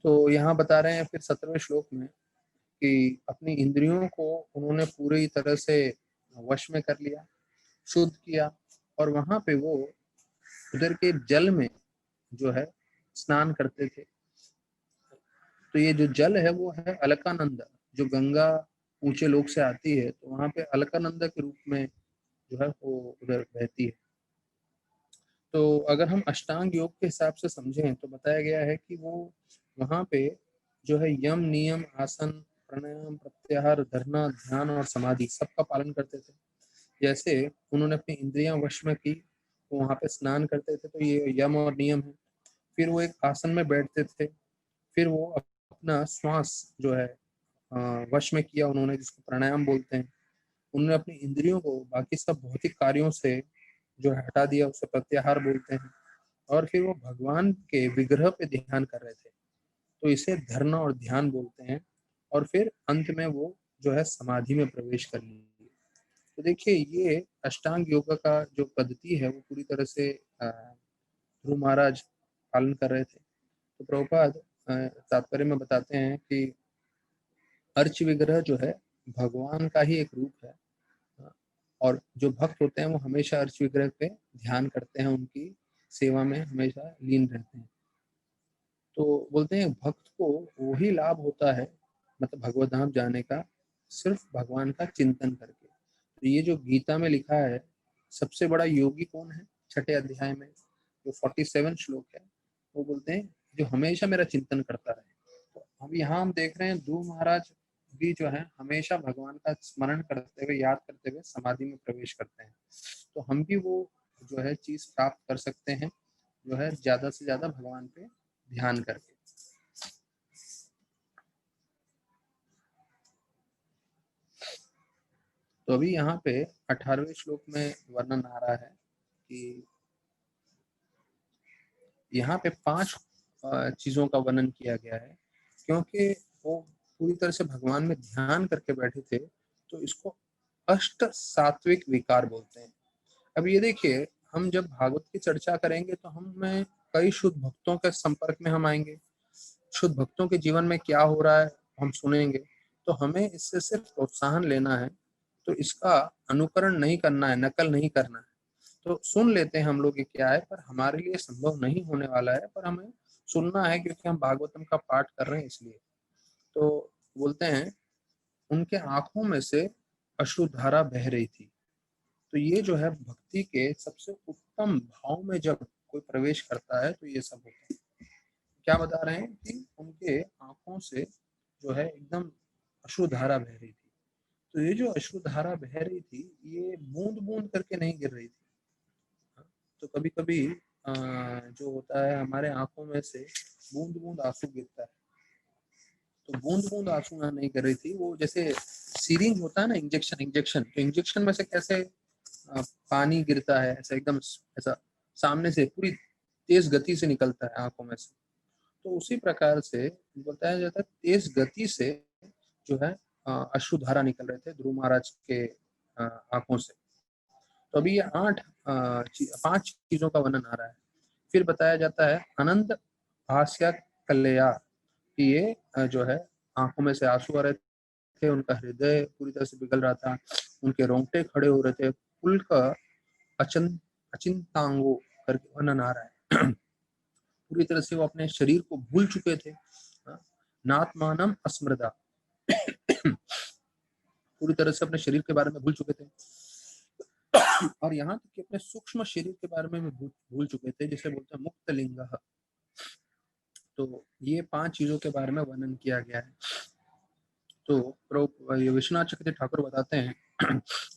तो यहाँ बता रहे हैं फिर 17वें श्लोक में कि अपनी इंद्रियों को उन्होंने पूरी तरह से वश में कर लिया, शुद्ध किया, और वहां पे वो उधर के जल में जो है स्नान करते थे। तो ये जो जल है वो है अलकानंदा। जो गंगा ऊंचे लोक से आती है, तो वहां पे अलकानंदा के रूप में जो है वो उधर बहती है। तो अगर हम अष्टांग योग के हिसाब से समझें तो बताया गया है कि वो वहां पे जो है यम, नियम, आसन, प्राणायाम, प्रत्याहार, धरना, ध्यान और समाधि सबका पालन करते थे। जैसे उन्होंने अपनी इंद्रियां वश में की, तो वहां पे स्नान करते थे, तो ये यम और नियम है। फिर वो एक आसन में बैठते थे, फिर वो अपना श्वास जो है वश में किया उन्होंने, जिसको प्राणायाम बोलते हैं। उन्होंने अपनी इंद्रियों को बाकी सब भौतिक कार्यों से जो है हटा दिया, उसे प्रत्याहार बोलते हैं। और फिर वो भगवान के विग्रह पे ध्यान कर रहे थे, तो इसे धरना और ध्यान बोलते हैं। और फिर अंत में वो जो है समाधि में प्रवेश कर लिए। तो देखिए, ये अष्टांग योग का जो पद्धति है वो पूरी तरह से ध्रुव महाराज पालन कर रहे थे। तो प्रभुपाद तात्पर्य में बताते हैं कि अर्च विग्रह जो है भगवान का ही एक रूप है। और जो भक्त होते हैं वो हमेशा अर्च विग्रह पे ध्यान करते हैं, उनकी सेवा में हमेशा लीन रहते हैं। तो बोलते हैं भक्त को वही लाभ होता है, मतलब भगवत धाम जाने का, सिर्फ भगवान का चिंतन करके। तो ये जो गीता में लिखा है, सबसे बड़ा योगी कौन है? 6 अध्याय में जो 47 श्लोक है, वो बोलते हैं जो हमेशा मेरा चिंतन करता रहे। तो हम यहाँ हम देख रहे हैं ध्रुव महाराज भी जो है हमेशा भगवान का स्मरण करते हुए, याद करते हुए समाधि में प्रवेश करते हैं। तो हम भी वो जो है चीज प्राप्त कर सकते हैं, जो है ज्यादा से ज्यादा भगवान पे ध्यान करके। तो अभी यहाँ पे 18वें श्लोक में वर्णन आ रहा है कि यहाँ पे 5 चीजों का वर्णन किया गया है। क्योंकि वो पूरी तरह से भगवान में ध्यान करके बैठे थे, तो इसको अष्ट सात्विक विकार बोलते हैं। अब ये देखिए, हम जब भागवत की चर्चा करेंगे तो हमें कई शुद्ध भक्तों के संपर्क में हम आएंगे, शुद्ध भक्तों के जीवन में क्या हो रहा है हम सुनेंगे, तो हमें इससे सिर्फ प्रोत्साहन लेना है, तो इसका अनुकरण नहीं करना है, नकल नहीं करना है। तो सुन लेते हैं हम लोग ये क्या है, पर हमारे लिए संभव नहीं होने वाला है, पर हमें सुनना है क्योंकि हम भागवतम का पाठ कर रहे हैं इसलिए। तो बोलते हैं उनके आंखों में से अश्रुधारा बह रही थी। तो ये जो है भक्ति के सबसे उत्तम भाव में जब कोई प्रवेश करता है तो ये सब होता है। क्या बता रहे हैं कि उनके आंखों से जो है एकदम अश्रुधारा बह रही थी। तो ये जो अश्रुधारा बह रही थी ये बूंद बूंद करके नहीं गिर रही थी। तो कभी कभी जो होता है हमारे आंखों में से बूंद बूंद आंसू गिरता है, तो बूंद बूंद आंसू यहाँ नहीं गिर रही थी। वो जैसे सीरिंज होता है ना, इंजेक्शन इंजेक्शन, तो इंजेक्शन में से कैसे पानी गिरता है, ऐसा एकदम ऐसा सामने से पूरी तेज गति से निकलता है आंखों में से। तो उसी प्रकार से बताया जाता है तेज गति से जो है अश्रुधारा निकल रहे थे ध्रुव महाराज के आंखों से। तो अभी ये 5 चीजों का वर्णन आ रहा है। फिर बताया जाता है अनंत हास्य कल्याण, कि ये जो है आंखों में से आंसू आ रहे थे, उनका हृदय पूरी तरह से पिघल रहा था, उनके रोंगटे खड़े हो रहे थे, पुल का अचिंतांगो करके वर्णन आ रहा है। पूरी तरह से वो अपने शरीर को भूल चुके थे। नात्मानम अस्मृता, पूरी तरह से अपने शरीर के बारे में भूल चुके थे, और यहाँ तक कि अपने सूक्ष्म शरीर के बारे में भी भूल चुके थे, जिसे बोलते हैं मुक्त लिंग। तो ये 5 चीजों के बारे में वर्णन किया गया है। तो ये विश्वनाथ चक्रवर्ती ठाकुर बताते हैं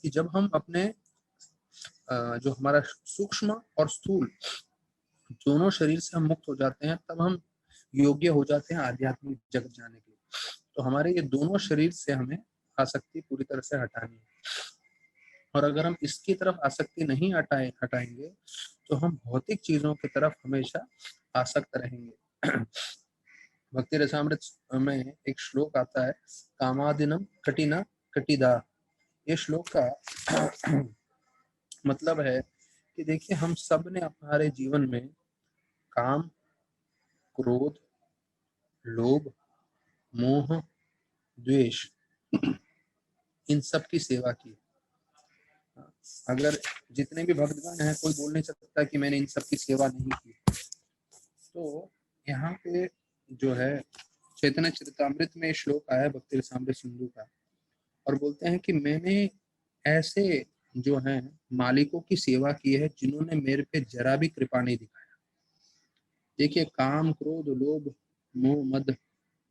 कि जब हम अपने जो हमारा सूक्ष्म और स्थूल दोनों शरीर से हम मुक्त हो जाते हैं, तब हम योग्य हो जाते हैं आध्यात्मिक जगत जाने के लिए। तो हमारे ये दोनों शरीर से हमें आसक्ति पूरी तरह से हटानी है, और अगर हम इसकी तरफ आसक्ति नहीं हटाएंगे तो हम भौतिक चीजों की तरफ हमेशा आसक्त रहेंगे। भक्ति रसामृत में एक श्लोक आता है, कामादिनम कटिना कटिदा। ये श्लोक का मतलब है कि देखिए हम सब ने हमारे जीवन में काम, क्रोध, लोभ, मोह, द्वेष, इन सब की सेवा की। अगर जितने भी भक्तगण हैं कोई बोल नहीं सकता कि मैंने इन सब की सेवा नहीं की। तो यहाँ पे जो है चैतन्य चरितामृत में श्लोक आया है भक्ति रसामृत सिंधु का, और बोलते हैं कि मैंने ऐसे जो हैं मालिकों की सेवा की है जिन्होंने मेरे पे जरा भी कृपा नहीं दिखाया। देखिए काम, क्रोध, लोभ, मोह, मद,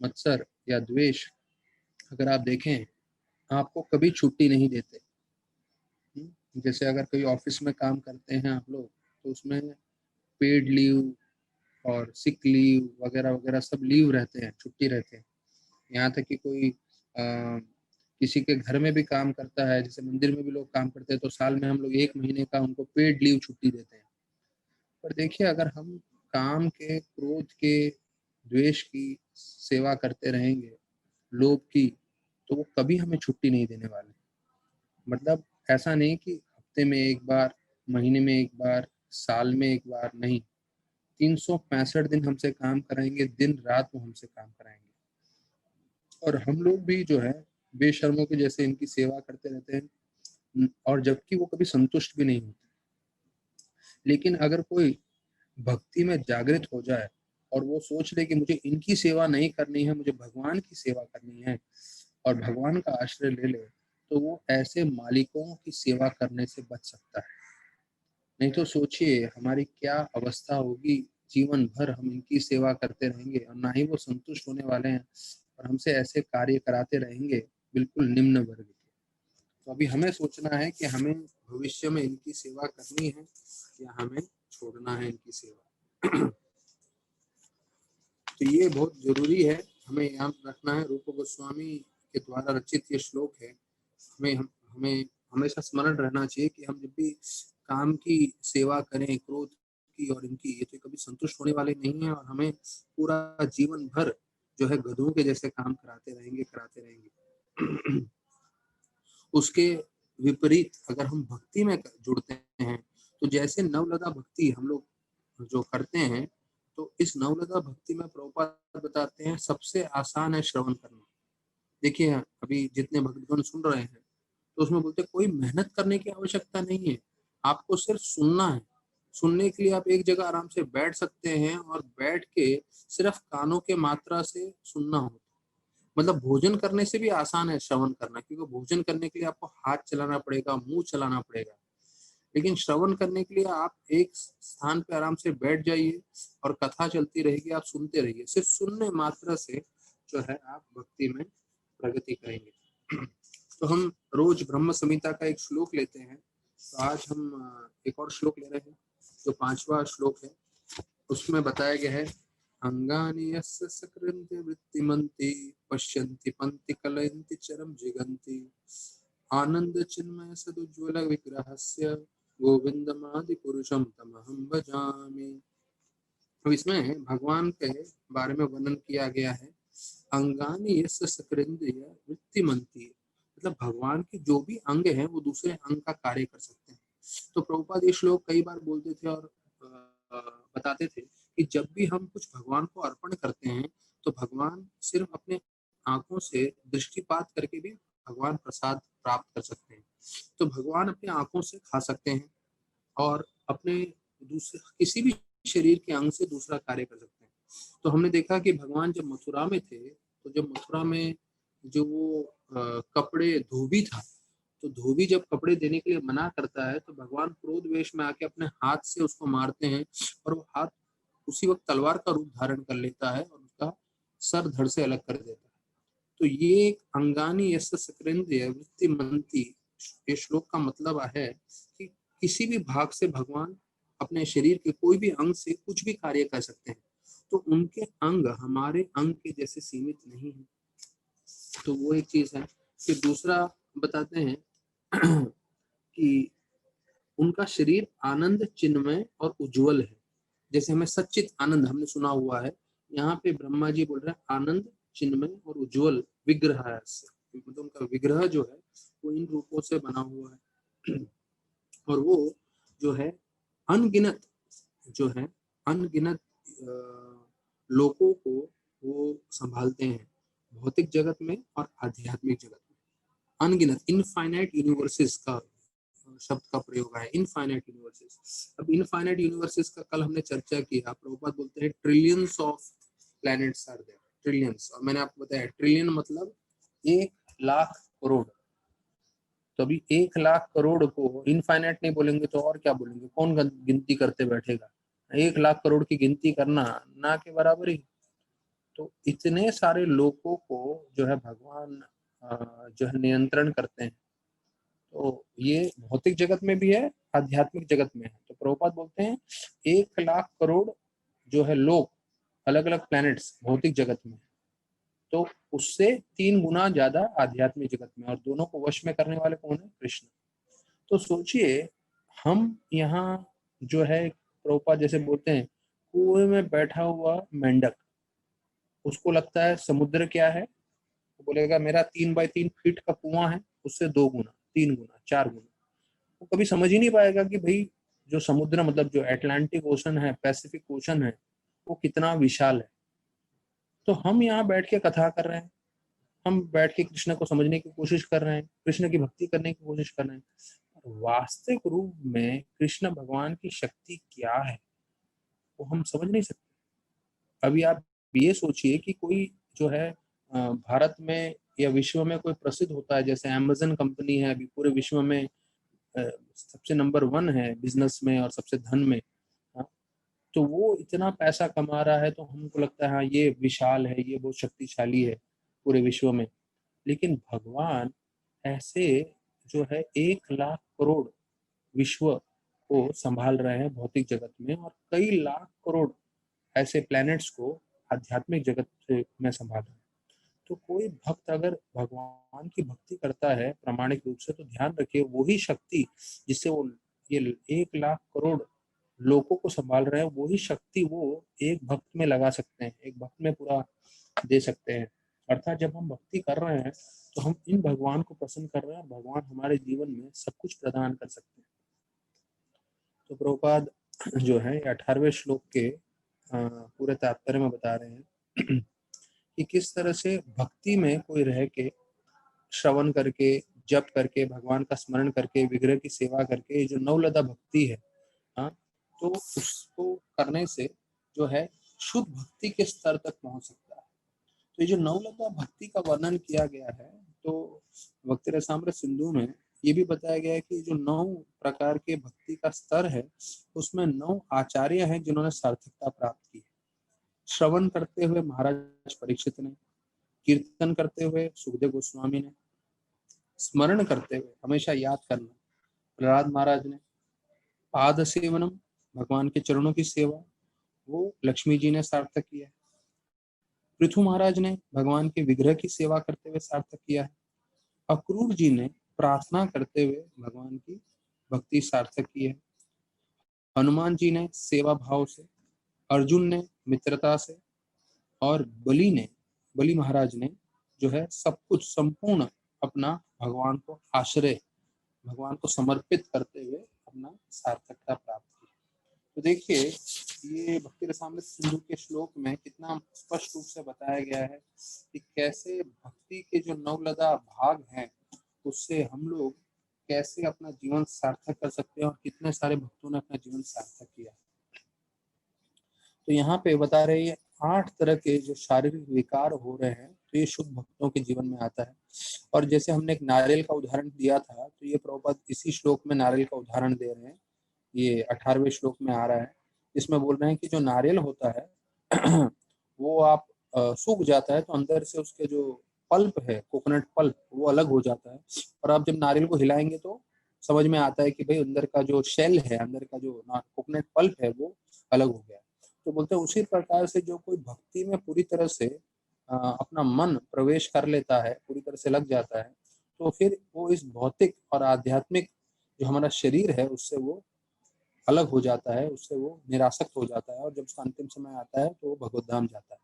मत्सर या द्वेष, अगर आप देखें आपको कभी छुट्टी नहीं देते। जैसे अगर कोई ऑफिस में काम करते हैं आप लोग, तो उसमें पेड लीव और सिक लीव वगैरह वगैरह सब लीव रहते हैं, छुट्टी रहते हैं। यहाँ तक कि कोई किसी के घर में भी काम करता है, जैसे मंदिर में भी लोग काम करते हैं, तो साल में हम लोग 1 महीने का उनको पेड लीव छुट्टी देते हैं। पर देखिए अगर हम काम के, क्रोध के, द्वेष की सेवा करते रहेंगे, लोभ की, तो वो कभी हमें छुट्टी नहीं देने वाले। मतलब ऐसा नहीं कि हफ्ते में एक बार, महीने में एक बार, साल में एक बार, नहीं, 365 दिन हमसे काम कराएंगे, दिन रात वो हमसे काम कराएंगे। और हम लोग भी जो है बेशर्मों के जैसे इनकी सेवा करते रहते हैं, और जबकि वो कभी संतुष्ट भी नहीं होते। लेकिन अगर कोई भक्ति में जागृत हो जाए और वो सोच ले कि मुझे इनकी सेवा नहीं करनी है, मुझे भगवान की सेवा करनी है, और भगवान का आश्रय ले ले, तो वो ऐसे मालिकों की सेवा करने से बच सकता है। नहीं तो सोचिए हमारी क्या अवस्था होगी, जीवन भर हम इनकी सेवा करते रहेंगे और ना ही वो संतुष्ट होने वाले हैं, और हमसे ऐसे कार्य कराते रहेंगे बिल्कुल निम्न वर्ग के। तो अभी हमें सोचना है कि हमें भविष्य में इनकी सेवा करनी है या हमें छोड़ना है इनकी सेवा। तो ये बहुत जरूरी है, हमें याद रखना है। रूप गोस्वामी के द्वारा रचित ये श्लोक है, हमें हमेशा स्मरण रहना चाहिए कि हम जब भी काम की सेवा करें, क्रोध की और इनकी, ये तो कभी संतुष्ट होने वाले नहीं है, और हमें पूरा जीवन भर जो है गधों के जैसे काम कराते रहेंगे। उसके विपरीत अगर हम भक्ति में जुड़ते हैं, तो जैसे नवलता भक्ति हम लोग जो करते हैं, तो इस नवलता भक्ति में प्रभुपाद बताते हैं सबसे आसान है श्रवण करना। देखिए अभी जितने भक्तगण सुन रहे हैं, तो उसमें बोलते हैं कोई मेहनत करने की आवश्यकता नहीं है, आपको सिर्फ सुनना है। सुनने के लिए आप एक जगह आराम से बैठ सकते हैं और बैठ के सिर्फ कानों के मात्रा से सुनना हो। मतलब भोजन करने से भी आसान है श्रवण करना, क्योंकि भोजन करने के लिए आपको हाथ चलाना पड़ेगा, मुंह चलाना पड़ेगा, लेकिन श्रवण करने के लिए आप एक स्थान पे आराम से बैठ जाइए और कथा चलती रहेगी, आप सुनते रहिए। सिर्फ सुनने मात्र से जो है आप भक्ति में प्रगति करेंगे। तो हम रोज ब्रह्म संहिता का एक श्लोक लेते हैं, तो आज हम एक और श्लोक ले रहे हैं जो 5वां श्लोक है। उसमें बताया गया है, अंगानि यस्य सकृन्ति वृत्तिमन्ति पश्यन्ति पंक्ति कलयन्ति चरम जिगन्ति आनंद चिन्मय सदुज्ज्वल विग्रहस्य गोविंदमादि पुरुषम तमहं भजामि। तो इसमें भगवान के बारे में वर्णन किया गया है, अंगानि यस्य सकृन्ति वृत्तिमन्ति, मतलब भगवान के जो भी अंग हैं वो दूसरे अंग का कार्य कर सकते हैं। तो प्रभुपाद ये श्लोक कई बार बोलते थे और बताते थे कि जब भी हम कुछ भगवान को अर्पण करते हैं, तो भगवान सिर्फ अपने आंखों से दृष्टिपात करके भी भगवान प्रसाद प्राप्त कर सकते हैं। तो भगवान अपने आंखों से खा सकते हैं और अपने दूसरे किसी भी शरीर के अंग से दूसरा कार्य कर सकते हैं। तो हमने देखा कि भगवान जब मथुरा में थे, तो जब मथुरा में जो वो कपड़े धोबी था, तो धोबी जब कपड़े देने के लिए मना करता है, तो भगवान क्रोध वेश में आके अपने हाथ से उसको मारते हैं और वो हाथ उसी वक्त तलवार का रूप धारण कर लेता है और उसका सर धड़ से अलग कर देता है। तो ये अंगानी यस्य सकृन्ति वृत्तिमन्ति, ये श्लोक का मतलब है कि किसी भी भाग से भगवान अपने शरीर के कोई भी अंग से कुछ भी कार्य कर सकते हैं, तो उनके अंग हमारे अंग के जैसे सीमित नहीं है। तो वो एक चीज है। फिर दूसरा बताते हैं कि उनका शरीर आनंद चिन्मय और उज्जवल है। जैसे हमें सच्चित आनंद हमने सुना हुआ है, यहाँ पे ब्रह्मा जी बोल रहे हैं आनंद चिन्मय और उज्जवल विग्रह है, मतलब उनका विग्रह जो है वो इन रूपों से बना हुआ है। और वो जो है अनगिनत जो है अनगिनत लोगों को वो संभालते हैं, भौतिक जगत में और आध्यात्मिक जगत में। अनगिनत, इनफाइनाइट यूनिवर्सेस का शब्द का प्रयोग है, इनफाइनाइट यूनिवर्सेस। अब इनफाइनाइट यूनिवर्सेस का कल हमने चर्चा किया, प्रभुपाद बोलते हैं trillions of planets are there, trillions. और मैंने आपको बताया ट्रिलियन मतलब 1,00,000 करोड़। तो अभी 1,00,000 करोड़ को इनफाइनाइट नहीं बोलेंगे तो और क्या बोलेंगे, कौन गिनती करते बैठेगा। 1,00,000 करोड़ की गिनती करना ना के बराबर ही। तो इतने सारे लोगों को जो है भगवान जो है नियंत्रण करते हैं। तो ये भौतिक जगत में भी है, आध्यात्मिक जगत में है। तो प्रभुपाद बोलते हैं 1,00,000 करोड़ जो है लोग अलग अलग प्लैनेट्स भौतिक जगत में, तो उससे 3 गुना ज्यादा आध्यात्मिक जगत में, और दोनों को वश में करने वाले कौन है, कृष्ण। तो सोचिए हम यहाँ जो है प्रभुपाद जैसे बोलते हैं कुएं में बैठा हुआ मेंढक, उसको लगता है समुद्र क्या है, वो बोलेगा मेरा 3 बाई 3 फीट का कुआं है, उससे 2 गुना, 3 गुना, 4 गुना। वो कभी समझ ही नहीं पाएगा कि भाई जो समुद्र मतलब जो अटलांटिक ओशन है, पैसिफिक ओशन है, वो कितना विशाल है। तो हम यहाँ बैठ के कथा कर रहे हैं, हम बैठ के कृष्ण को समझने की कोशिश कर रहे हैं, कृष्ण की भक्ति करने की कोशिश कर रहे हैं। वास्तविक रूप में कृष्ण भगवान की शक्ति क्या है वो हम समझ नहीं सकते। अभी आप ये सोचिए कि कोई जो है भारत में या विश्व में कोई प्रसिद्ध होता है, जैसे अमेजन कंपनी है, अभी पूरे विश्व में सबसे नंबर 1 है बिजनेस में और सबसे धन में। हाँ, तो वो इतना पैसा कमा रहा है, तो हमको लगता है हाँ ये विशाल है, ये बहुत शक्तिशाली है पूरे विश्व में। लेकिन भगवान ऐसे जो है 1,00,000 करोड़ विश्व को संभाल रहे हैं भौतिक जगत में, और कई लाख करोड़ ऐसे प्लैनेट्स को आध्यात्मिक जगत में संभाल रहे हैं। तो कोई भक्त अगर भगवान की भक्ति करता है प्रामाणिक रूप से, तो ध्यान रखिए वही शक्ति जिससे वो ये 1,00,000 करोड़ लोगों को संभाल रहे हैं, वही शक्ति वो एक भक्त में लगा सकते हैं, एक भक्त में पूरा दे सकते हैं। अर्थात जब हम भक्ति कर रहे हैं तो हम इन भगवान को पसंद कर रहे हैं और भगवान हमारे जीवन में सब कुछ प्रदान कर सकते हैं। तो प्रभुपाद जो है 18वें श्लोक के पूरे तात्पर्य में बता रहे हैं कि किस तरह से भक्ति में कोई रह के श्रवण करके, जप करके, भगवान का स्मरण करके, विग्रह की सेवा करके जो नवलता भक्ति है, हाँ, तो उसको करने से जो है शुद्ध भक्ति के स्तर तक पहुंच सकता है। तो ये जो नवलता भक्ति का वर्णन किया गया है, तो भक्ति रसामृत सिंधु में ये भी बताया गया है कि जो 9 प्रकार के भक्ति का स्तर है, उसमें 9 आचार्य हैं जिन्होंने सार्थकता प्राप्त की है। श्रवण करते हुए महाराज परीक्षित ने, कीर्तन करते हुए सुखदेव गोस्वामी ने, स्मरण करते हुए हमेशा याद करना प्रहलाद महाराज ने, पाद सेवनम भगवान के चरणों की सेवा वो लक्ष्मी जी ने सार्थक किया है, पृथु महाराज ने भगवान के विग्रह की सेवा करते हुए सार्थक किया है, अक्रूर जी ने प्रार्थना करते हुए भगवान की भक्ति सार्थक की है, हनुमान जी ने सेवा भाव से, अर्जुन ने मित्रता से, और बलि महाराज ने जो है सब कुछ संपूर्ण अपना भगवान को आश्रय, भगवान को समर्पित करते हुए अपना सार्थकता प्राप्त की। तो देखिए ये भक्ति रसामृत सिंधु के श्लोक में कितना स्पष्ट रूप से बताया गया है कि कैसे भक्ति के जो नवलता भाग हैं उससे हम लोग कैसे अपना जीवन सार्थक कर सकते हैं और कितने सारे भक्तों ने अपना जीवन सार्थक किया। तो यहाँ पे बता रहे हैं 8 तरह के जो शारीरिक विकार हो रहे हैं तो ये शुद्ध भक्तों के जीवन में आता है। और जैसे हमने एक नारियल का उदाहरण दिया था, तो ये प्रभुपाद इसी श्लोक में नारियल का उदाहरण दे रहे हैं। ये 18वें श्लोक में आ रहा है, इसमें बोल रहे हैं कि जो नारियल होता है वो आप सूख जाता है तो अंदर से उसके जो पल्प है, कोकोनट पल्प, वो अलग हो जाता है। और आप जब नारियल को हिलाएंगे तो समझ में आता है कि भाई अंदर का जो शेल है, अंदर का जो कोकोनट पल्प है वो अलग हो गया। तो बोलते हैं उसी प्रकार से जो कोई भक्ति में पूरी तरह से अपना मन प्रवेश कर लेता है, पूरी तरह से लग जाता है, तो फिर वो इस भौतिक और आध्यात्मिक जो हमारा शरीर है उससे वो अलग हो जाता है, उससे वो निरासक्त हो जाता है और जब उसका अंतिम समय आता है तो वो भगवत धाम जाता है।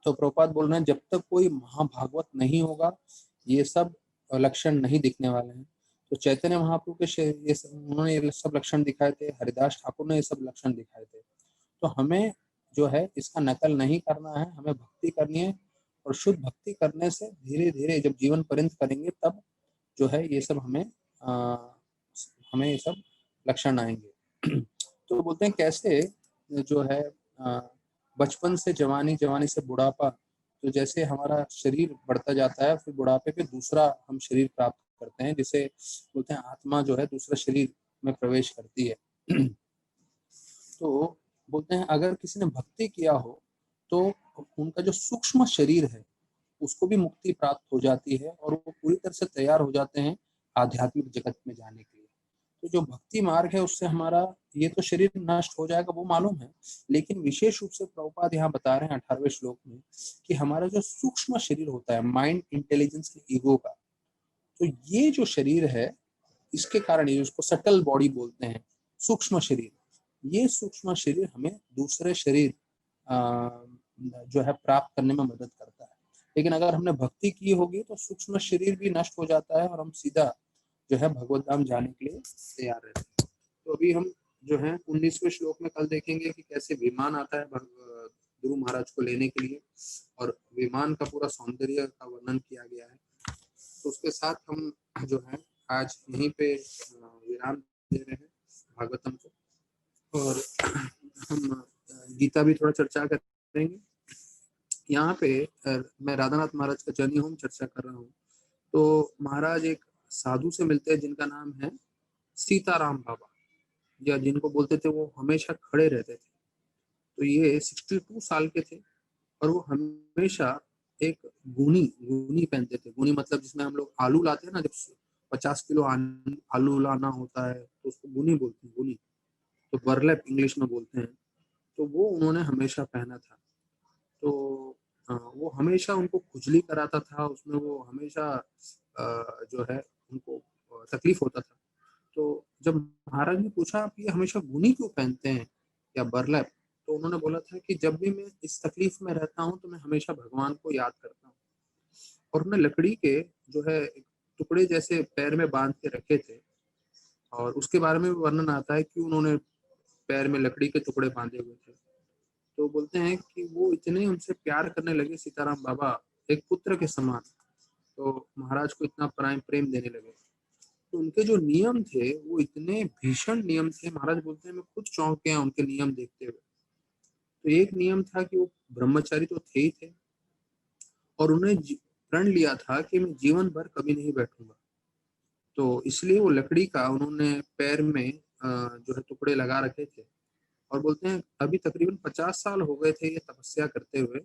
तो प्रभुपाद बोल रहे हैं जब तक कोई महाभागवत नहीं होगा ये सब लक्षण नहीं दिखने वाले हैं। तो चैतन्य महाप्रभु के उन्होंने ये सब लक्षण दिखाए थे, हरिदास ठाकुर ने ये सब लक्षण दिखाए थे। तो हमें जो है इसका नकल नहीं करना है, हमें भक्ति करनी है और शुद्ध भक्ति करने से धीरे धीरे जब जीवन पर्यंत करेंगे तब जो है ये सब हमें ये सब लक्षण आएंगे। तो बोलते हैं कैसे जो है बचपन से जवानी, जवानी से बुढ़ापा, तो जैसे हमारा शरीर बढ़ता जाता है फिर बुढ़ापे पे दूसरा हम शरीर प्राप्त करते हैं, जिसे बोलते हैं आत्मा जो है दूसरे शरीर में प्रवेश करती है। तो बोलते हैं अगर किसी ने भक्ति किया हो तो उनका जो सूक्ष्म शरीर है उसको भी मुक्ति प्राप्त हो जाती है और वो पूरी तरह से तैयार हो जाते हैं आध्यात्मिक जगत में जाने के लिए। तो जो भक्ति मार्ग है उससे हमारा ये तो शरीर नष्ट हो जाएगा वो मालूम है, लेकिन विशेष रूप से प्रभुपाद यहाँ बता रहे हैं 18वें श्लोक में कि हमारा जो सूक्ष्म शरीर होता है, माइंड, इंटेलिजेंस, ईगो का, तो ये जो शरीर है इसके कारण ये उसको सटल बॉडी बोलते हैं, सूक्ष्म शरीर, ये सूक्ष्म शरीर हमें दूसरे शरीर जो है प्राप्त करने में मदद करता है। लेकिन अगर हमने भक्ति की होगी तो सूक्ष्म शरीर भी नष्ट हो जाता है और हम सीधा जो है भगवत धाम जाने के लिए तैयार रहते हैं। तो अभी हम जो है 19वें श्लोक में कल देखेंगे कि कैसे विमान आता है ध्रुव महाराज को लेने के लिए और विमान का पूरा सौंदर्य का वर्णन किया गया है। तो उसके साथ हम जो है आज यहीं पे विराम दे रहे हैं भागवतम को, और हम गीता भी थोड़ा चर्चा करेंगे। यहाँ पे मैं राधानाथ महाराज का जर्नी होम चर्चा कर रहा हूँ। तो महाराज एक साधु से मिलते हैं जिनका नाम है सीताराम बाबा, या जिनको बोलते थे वो हमेशा खड़े रहते थे। तो ये 62 साल के थे और वो हमेशा एक गुनी गुनी पहनते थे। गुनी मतलब जिसमें हम लोग आलू लाते हैं ना, जब 50 किलो आलू लाना होता है तो उसको गुनी बोलते हैं, गुनी, तो बरलैप इंग्लिश में बोलते हैं। तो वो उन्होंने हमेशा पहना था। तो वो हमेशा उनको खुजली कराता था, उसमें वो हमेशा जो है उनको तकलीफ होता था। तो जब महाराज ने पूछा आप ये हमेशा गुनी क्यों पहनते हैं या बरलैप, तो उन्होंने बोला था कि जब भी मैं इस तकलीफ में रहता हूँ तो मैं हमेशा भगवान को याद करता हूँ। और उन्होंने लकड़ी के जो है एक टुकड़े जैसे पैर में बांध के रखे थे, और उसके बारे में भी वर्णन आता है कि उन्होंने पैर में लकड़ी के टुकड़े बांधे हुए थे। तो बोलते हैं कि वो इतने उनसे प्यार करने लगे सीताराम बाबा, एक पुत्र के समान। तो महाराज को इतना प्रेम देने लगे। तो उनके जो नियम थे वो इतने भीषण नियम थे, महाराज बोलते हैं मैं खुद चौंक गया उनके नियम देखते हुए। तो एक नियम था कि वो ब्रह्मचारी तो थे ही थे, और उन्हें प्रण लिया था कि मैं जीवन भर कभी नहीं बैठूंगा। तो इसलिए वो लकड़ी का उन्होंने पैर में जो है टुकड़े लगा रखे थे। और बोलते हैं अभी तकरीबन 50 साल हो गए थे ये तपस्या करते हुए,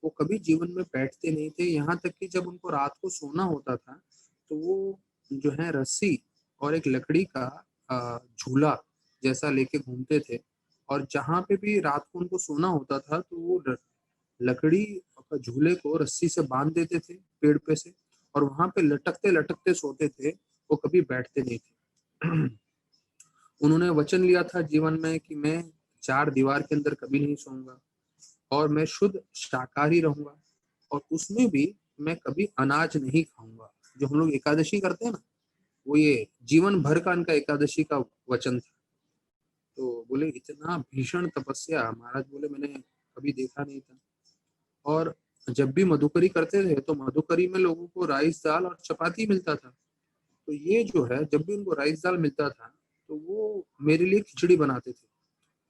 वो कभी जीवन में बैठते नहीं थे। यहाँ तक कि जब उनको रात को सोना होता था तो वो जो है रस्सी और एक लकड़ी का झूला जैसा लेके घूमते थे। और जहाँ पे भी रात को उनको सोना होता था तो वो लकड़ी का झूले को रस्सी से बांध देते थे पेड़ पे से, और वहां पे लटकते लटकते सोते थे। वो कभी बैठते नहीं थे। उन्होंने वचन लिया था जीवन में कि मैं चार दीवार के अंदर कभी नहीं सोऊंगा, और मैं शुद्ध शाकाहारी रहूंगा, और उसमें भी मैं कभी अनाज नहीं खाऊंगा। जो हम लोग एकादशी करते हैं ना, वो ये जीवन भर का इनका एकादशी का वचन था। तो बोले इतना भीषण तपस्या महाराज बोले मैंने कभी देखा नहीं था। और जब भी मधुकरी करते थे तो मधुकरी में लोगों को राइस दाल और चपाती मिलता था। तो ये जो है जब भी उनको राइस दाल मिलता था तो वो मेरे लिए खिचड़ी बनाते थे,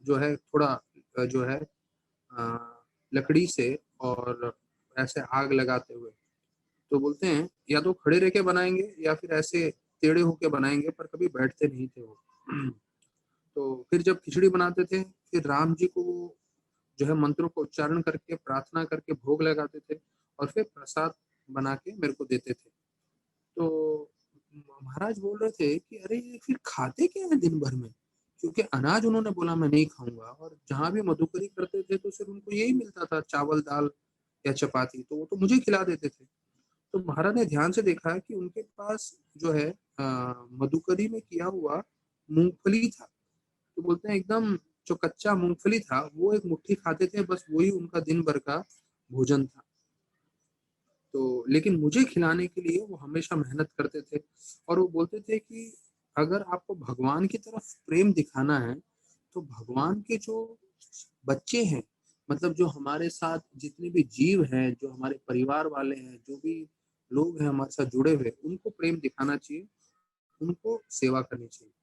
जो है थोड़ा जो है लकड़ी से और ऐसे आग लगाते हुए। तो बोलते हैं या तो खड़े रह के बनाएंगे या फिर ऐसे टेढ़े होके बनाएंगे, पर कभी बैठते नहीं थे वो। तो फिर जब खिचड़ी बनाते थे फिर राम जी को वो जो है मंत्रों को उच्चारण करके प्रार्थना करके भोग लगाते थे, और फिर प्रसाद बना के मेरे को देते थे। तो महाराज बोल रहे थे कि अरे ये फिर खाते क्या है दिन भर में, क्योंकि अनाज उन्होंने बोला मैं नहीं खाऊंगा, और जहां भी मधुकरी करते थे तो सिर्फ उनको यही मिलता था चावल दाल या चपाती, तो वो तो मुझे खिला देते थे। तो महाराज ने ध्यान से देखा कि उनके पास जो है मधुकरी में किया हुआ मूंगफली था। तो बोलते हैं एकदम जो कच्चा मूंगफली था वो एक मुट्ठी खाते थे, बस वही उनका दिन भर का भोजन था। तो लेकिन मुझे खिलाने के लिए वो हमेशा मेहनत करते थे। और वो बोलते थे कि अगर आपको भगवान की तरफ प्रेम दिखाना है तो भगवान के जो बच्चे हैं, मतलब जो हमारे साथ जितने भी जीव हैं, जो हमारे परिवार वाले हैं, जो भी लोग हैं हमारे साथ जुड़े हुए, उनको प्रेम दिखाना चाहिए, उनको सेवा करनी चाहिए।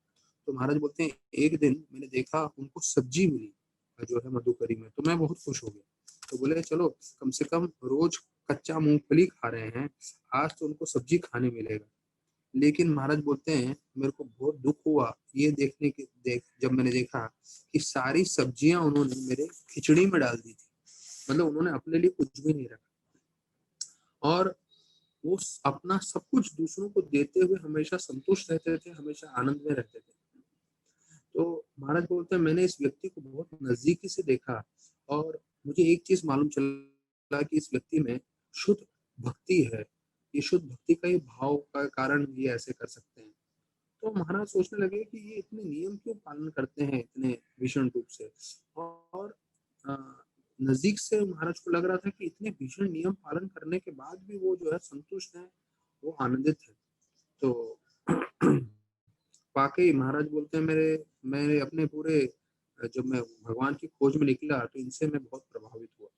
तो महाराज बोलते हैं एक दिन मैंने देखा उनको सब्जी मिली जो है मधुकरी में, तो मैं बहुत खुश हो गया। तो बोले चलो कम से कम रोज कच्चा मूंगफली खा रहे हैं, आज तो उनको सब्जी खाने मिलेगा। लेकिन महाराज बोलते हैं मेरे को बहुत दुख हुआ ये जब मैंने देखा कि सारी सब्जियां उन्होंने मेरे खिचड़ी में डाल दी थी। मतलब उन्होंने अपने लिए कुछ भी नहीं रखा, और वो अपना सब कुछ दूसरों को देते हुए हमेशा संतुष्ट रहते थे, हमेशा आनंद में रहते थे। तो महाराज बोलते हैं मैंने इस व्यक्ति को बहुत नजदीकी से देखा, और मुझे एक चीज मालूम चला कि इस व्यक्ति में शुद्ध भक्ति है। ये शुद्ध भक्ति का ही भाव का कारण ये ऐसे कर सकते हैं। तो महाराज सोचने लगे कि ये इतने नियम क्यों पालन करते हैं इतने भीषण रूप से। और अ, नजदीक से महाराज को लग रहा था कि इतने भीषण नियम पालन करने के बाद भी वो जो है संतुष्ट है, वो आनंदित है। तो वाकई महाराज बोलते हैं मेरे अपने पूरे जब मैं भगवान की खोज में निकला तो इनसे मैं बहुत प्रभावित हुआ।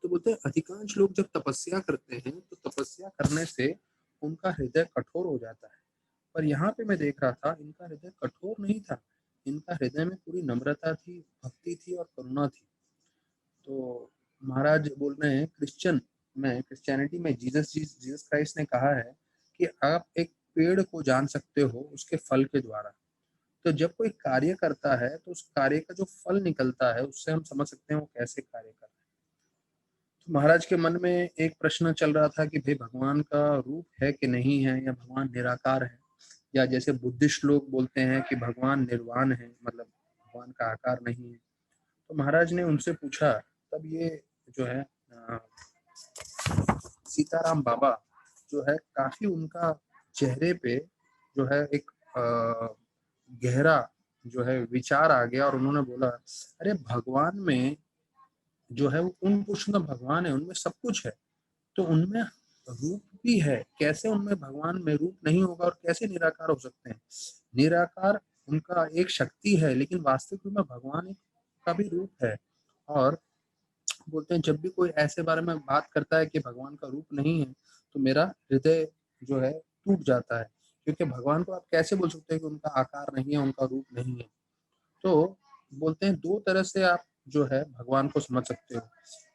तो बोलते हैं अधिकांश लोग जब तपस्या करते हैं तो तपस्या करने से उनका हृदय कठोर हो जाता है, पर यहाँ पे मैं देख रहा था इनका हृदय कठोर नहीं था। इनका हृदय में पूरी नम्रता थी, भक्ति थी और करुणा थी। तो महाराज बोल रहे हैं क्रिश्चियनिटी में जीसस क्राइस्ट ने कहा है कि आप एक पेड़ को जान सकते हो उसके फल के द्वारा। तो जब कोई कार्य करता है तो उस कार्य का जो फल निकलता है उससे हम समझ सकते हैं वो कैसे कार्य कर रहा है। तो महाराज के मन में एक प्रश्न चल रहा था कि भाई भगवान का रूप है कि नहीं है, या भगवान निराकार है, या जैसे बुद्धिस्ट लोग बोलते हैं कि भगवान निर्वाण है, मतलब भगवान का आकार नहीं है। तो महाराज ने उनसे पूछा, तब ये जो है सीताराम बाबा जो है काफी उनका चेहरे पे जो है एक गहरा जो है विचार आ गया और उन्होंने बोला, अरे भगवान में जो है वो उन पुरुषोत्तम भगवान है, उनमें सब कुछ है, तो उनमें रूप भी है, कैसे उनमें भगवान में रूप नहीं होगा और कैसे निराकार हो सकते हैं। निराकार उनका एक शक्ति है, लेकिन वास्तविक रूप में भगवान का भी रूप है। और बोलते हैं जब भी कोई ऐसे बारे में बात करता है कि भगवान का रूप नहीं है, तो मेरा हृदय जो है टूट जाता है, क्योंकि भगवान को आप कैसे बोल सकते हैं कि उनका आकार नहीं है, उनका रूप नहीं है। तो बोलते हैं दो तरह से आप जो है भगवान को समझ सकते हो,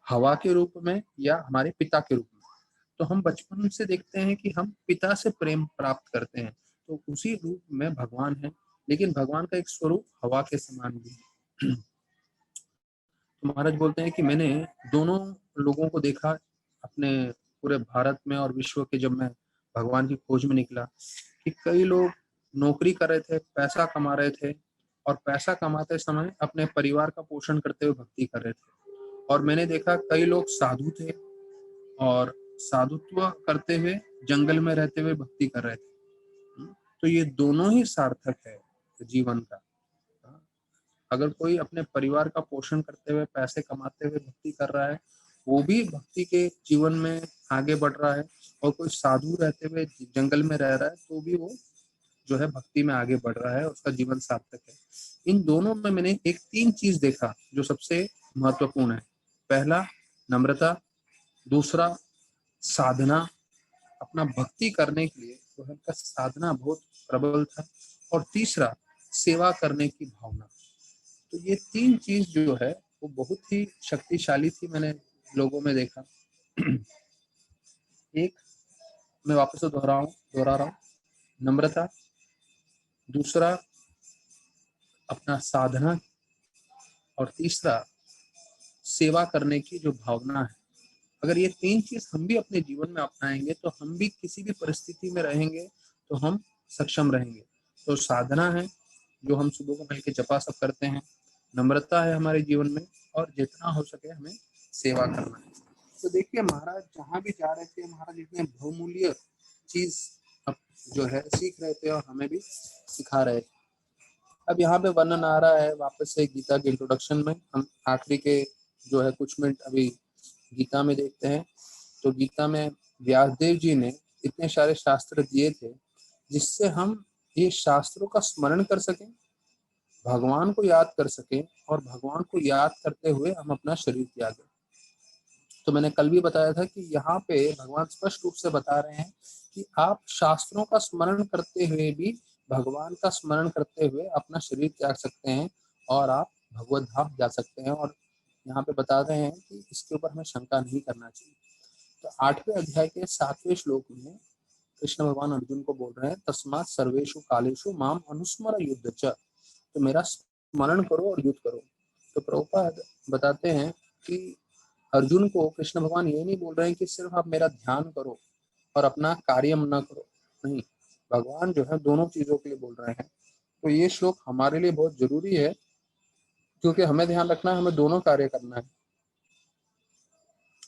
हवा के रूप में या हमारे पिता के रूप में। तो हम बचपन से देखते हैं कि हम पिता से प्रेम प्राप्त करते हैं, तो उसी रूप में भगवान है, लेकिन भगवान का एक स्वरूप हवा के समान भी है। तो महाराज बोलते हैं कि मैंने दोनों लोगों को देखा अपने पूरे भारत में और विश्व के, जब मैं भगवान की खोज में निकला, कि कई लोग नौकरी कर रहे थे, पैसा कमा रहे थे, और पैसा कमाते समय अपने परिवार का पोषण करते हुए भक्ति कर रहे थे। और मैंने देखा कई लोग साधु थे और साधुत्व करते हुए जंगल में रहते हुए भक्ति कर रहे थे। तो ये दोनों ही सार्थक है जीवन का। अगर कोई अपने परिवार का पोषण करते हुए पैसे कमाते हुए भक्ति कर रहा है, वो भी भक्ति के जीवन में आगे बढ़ रहा है, और कोई साधु रहते हुए जंगल में रह रहा है, तो भी वो जो है भक्ति में आगे बढ़ रहा है, उसका जीवन सार्थक है। इन दोनों में मैंने एक तीन चीज देखा जो सबसे महत्वपूर्ण है। पहला नम्रता, दूसरा साधना, अपना भक्ति करने के लिए जो है उनका साधना बहुत प्रबल था, और तीसरा सेवा करने की भावना। तो ये तीन चीज जो है वो बहुत ही शक्तिशाली थी, मैंने लोगों में देखा। एक, मैं वापस से दोहरा रहा हूँ, नम्रता, दूसरा अपना साधना, और तीसरा सेवा करने की जो भावना है। अगर ये तीन चीज हम भी अपने जीवन में अपनाएंगे तो हम भी किसी भी परिस्थिति में रहेंगे तो हम सक्षम रहेंगे। तो साधना है जो हम सुबह को मिलकर जपा सब करते हैं, नम्रता है हमारे जीवन में, और जितना हो सके हमें सेवा करना है। तो देखिए महाराज जहाँ भी जा रहे थे, महाराज इतने बहुमूल्य चीज अब जो है सीख रहे थे और हमें भी सिखा रहे थे। अब यहाँ पे वर्णन आ रहा है वापस से गीता के इंट्रोडक्शन में, हम आखिरी के जो है कुछ मिनट अभी गीता में देखते हैं। तो गीता में व्यासदेव जी ने इतने सारे शास्त्र दिए थे जिससे हम ये शास्त्रों का स्मरण कर सकें, भगवान को याद कर सकें, और भगवान को याद करते हुए हम अपना शरीर त्यागें। तो मैंने कल भी बताया था कि यहाँ पे भगवान स्पष्ट रूप से बता रहे हैं कि आप शास्त्रों का स्मरण करते हुए भी भगवान का स्मरण करते हुए अपना शरीर त्याग सकते हैं, और आप भगवत धाम जा सकते हैं। और यहाँ पे बता रहे हैं कि इसके ऊपर हमें शंका नहीं करना चाहिए। तो 8वें अध्याय के 7वें श्लोक में कृष्ण भगवान अर्जुन को बोल रहे हैं, तस्मात् सर्वेषु कालेषु माम अनुस्मर युद्ध च। तो मेरा स्मरण करो और युद्ध करो। तो प्रभुपाद बताते हैं कि अर्जुन को कृष्ण भगवान ये नहीं बोल रहे हैं कि सिर्फ आप मेरा ध्यान करो और अपना कार्य न करो, नहीं, भगवान जो है दोनों चीजों के लिए बोल रहे हैं। तो ये श्लोक हमारे लिए बहुत जरूरी है, क्योंकि हमें ध्यान रखना है, हमें दोनों कार्य करना है,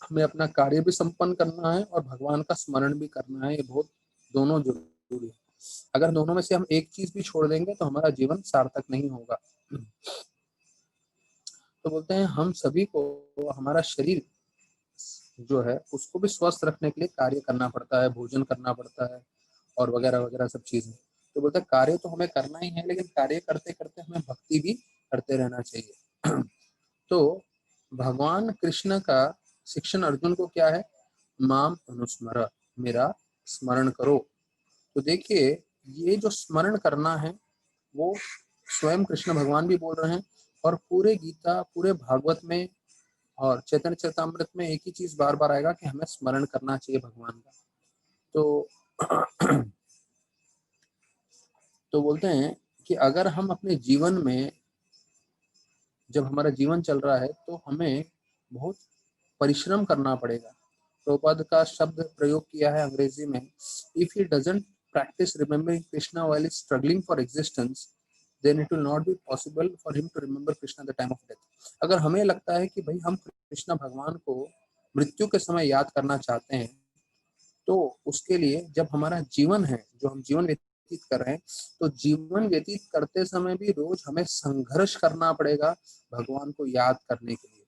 हमें अपना कार्य भी संपन्न करना है और भगवान का स्मरण भी करना है। ये बहुत दोनों जरूरी है। अगर दोनों में से हम एक चीज भी छोड़ देंगे तो हमारा जीवन सार्थक नहीं होगा। तो बोलते हैं हम सभी को हमारा शरीर जो है उसको भी स्वस्थ रखने के लिए कार्य करना पड़ता है, भोजन करना पड़ता है, और वगैरह वगैरह सब चीजें। तो बोलते हैं कार्य तो हमें करना ही है, लेकिन कार्य करते करते हमें भक्ति भी करते रहना चाहिए। तो भगवान कृष्ण का शिक्षण अर्जुन को क्या है, माम अनुस्मर, मेरा स्मरण करो। तो देखिए ये जो स्मरण करना है वो स्वयं कृष्ण भगवान भी बोल रहे हैं, और पूरे गीता पूरे भागवत में और चैतन्य चरितमृत में एक ही चीज बार बार आएगा कि हमें स्मरण करना चाहिए भगवान का। तो तो बोलते हैं कि अगर हम अपने जीवन में, जब हमारा जीवन चल रहा है तो हमें बहुत परिश्रम करना पड़ेगा। प्रभुपाद का शब्द प्रयोग किया है अंग्रेजी में, if he doesn't practice remembering Krishna while struggling for existence then it will not be possible for him to remember Krishna at the time of death। अगर हमें लगता है कि भाई हम कृष्ण भगवान को मृत्यु के समय याद करना चाहते हैं, तो उसके लिए जब हमारा जीवन है, जो हम जीवन व्यतीत कर रहे हैं, तो जीवन व्यतीत करते समय भी रोज हमें संघर्ष करना पड़ेगा भगवान को याद करने के लिए।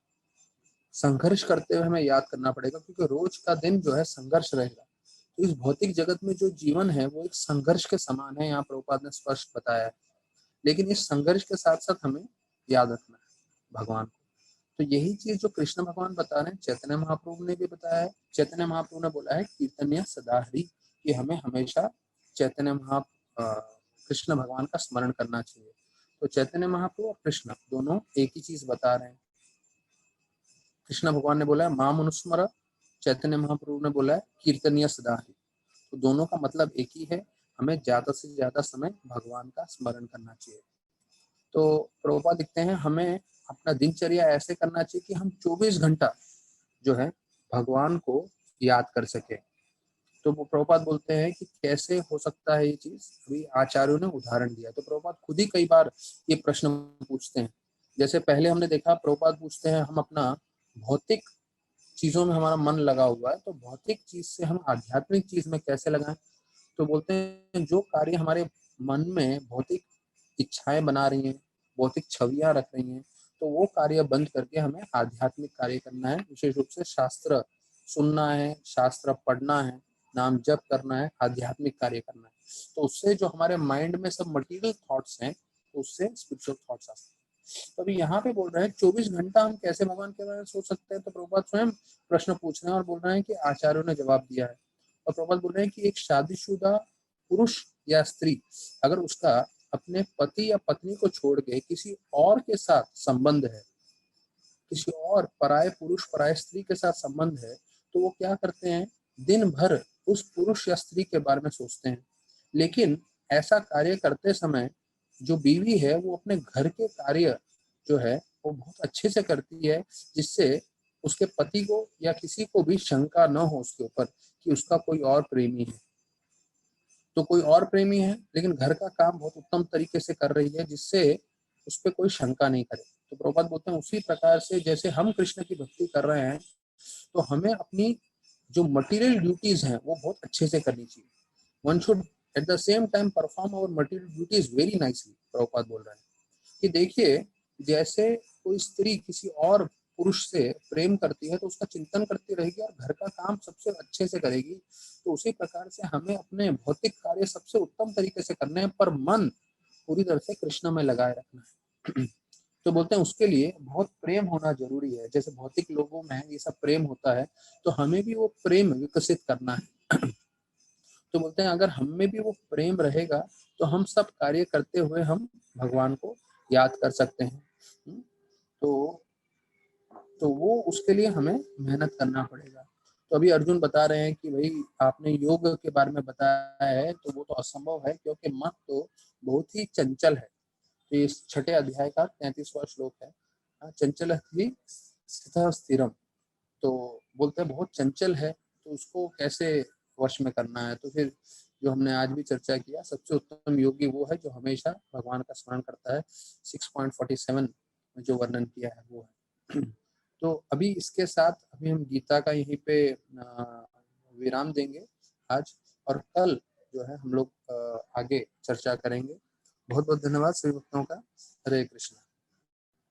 संघर्ष करते हुए हमें याद करना पड़ेगा, क्योंकि रोज का दिन जो है संघर्ष रहेगा। तो इस भौतिक जगत में जो जीवन है वो एक संघर्ष के समान है, यहाँ प्रभुपाद ने स्पष्ट बताया है। लेकिन इस संघर्ष के साथ साथ हमें याद रखना है भगवान को। तो यही चीज जो कृष्ण भगवान बता रहे हैं, चैतन्य महाप्रभु ने भी बताया है। चैतन्य महाप्रभु ने बोला है कीर्तन्य सदा हरि, कि हमें हमेशा चैतन्य कृष्ण भगवान का स्मरण करना चाहिए। तो चैतन्य महाप्रभु और कृष्ण दोनों एक ही चीज बता रहे हैं। कृष्ण भगवान ने बोला है माम अनुस्मर, चैतन्य महाप्रभु ने बोला है कीर्तनीय सदा हरि। तो दोनों का मतलब एक ही है, हमें ज्यादा से ज्यादा समय भगवान का स्मरण करना चाहिए। तो प्रभुपाद लिखते हैं हमें अपना दिनचर्या ऐसे करना चाहिए कि हम 24 घंटा जो है भगवान को याद कर सके। तो वो प्रभुपाद बोलते हैं कि कैसे हो सकता है ये चीज, अभी आचार्यों ने उदाहरण दिया। तो प्रभुपाद खुद ही कई बार ये प्रश्न पूछते हैं। जैसे पहले हमने देखा प्रभुपाद पूछते हैं हम अपना भौतिक चीजों में हमारा मन लगा हुआ है, तो भौतिक चीज से हम आध्यात्मिक चीज में कैसे लगाएं। तो बोलते हैं जो कार्य हमारे मन में भौतिक इच्छाएं बना रही हैं, भौतिक छवियां रख रही हैं, तो वो कार्य बंद करके हमें आध्यात्मिक कार्य करना है। विशेष रूप से शास्त्र सुनना है, शास्त्र पढ़ना है, नाम जप करना है, आध्यात्मिक कार्य करना है। तो उससे जो हमारे माइंड में सब मटेरियल थॉट्स हैं, तो उससे स्पिरिचुअल थॉट्स आते हैं। तो अभी यहाँ पे बोल रहे हैं 24 घंटा हम कैसे भगवान के बारे में सोच सकते हैं। तो प्रभुपाद स्वयं प्रश्न पूछ रहे हैं और बोल रहे हैं कि आचार्यों ने जवाब दिया है। और प्रभुपाद बोल रहे हैं कि एक शादीशुदा पुरुष या स्त्री अगर उसका अपने पति या पत्नी को छोड़ के किसी और के साथ संबंध है, किसी और पराये पुरुष पराये स्त्री के साथ संबंध है, तो वो क्या करते हैं, दिन भर उस पुरुष या स्त्री के बारे में सोचते हैं। लेकिन ऐसा कार्य करते समय जो बीवी है वो अपने घर के कार्य जो है वो बहुत अच्छे से करती है, जिससे उसके पति को या किसी को भी शंका न हो उसके ऊपर कि उसका कोई और प्रेमी है। तो कोई और प्रेमी है लेकिन घर का काम बहुत उत्तम तरीके से कर रही है, जिससे उस पर कोई शंका नहीं करे। तो प्रभुपाद बोलते हैं उसी प्रकार से जैसे हम कृष्ण की भक्ति कर रहे हैं, तो हमें अपनी जो मटेरियल ड्यूटीज हैं वो बहुत अच्छे से करनी चाहिए। One should at the same time perform our material duties very nicely. Prabhupada बोल रहे हैं कि देखिए जैसे कोई स्त्री किसी और पुरुष से प्रेम करती है तो उसका चिंतन करती रहेगी और घर का काम सबसे अच्छे से करेगी। तो उसी प्रकार से हमें अपने भौतिक कार्य सबसे उत्तम तरीके से करने हैं, पर मन पूरी तरह से कृष्ण में लगाए रखना है। तो बोलते हैं उसके लिए बहुत प्रेम होना जरूरी है। जैसे भौतिक लोगों में ये सब प्रेम होता है, तो हमें भी वो प्रेम विकसित करना है। तो बोलते हैं अगर हम में भी वो प्रेम रहेगा तो हम सब कार्य करते हुए हम भगवान को याद कर सकते हैं। तो वो उसके लिए हमें मेहनत करना पड़ेगा। तो अभी अर्जुन बता रहे हैं कि भाई आपने योग के बारे में बताया है, तो वो तो असंभव है क्योंकि मन तो बहुत ही चंचल है। तो इस छठे अध्याय का 33वां श्लोक है, चंचल ही स्थितः स्थिरम। तो बोलते हैं बहुत चंचल है, तो उसको कैसे वश में करना है। तो फिर जो हमने आज भी चर्चा किया, सबसे उत्तम योगी वो है जो हमेशा भगवान का स्मरण करता है। 6.47 में जो वर्णन किया है वो है। तो अभी इसके साथ अभी हम गीता का यहीं पे विराम देंगे आज, और कल जो है हम लोग आगे चर्चा करेंगे। बहुत बहुत धन्यवाद सभी भक्तों का। हरे कृष्ण।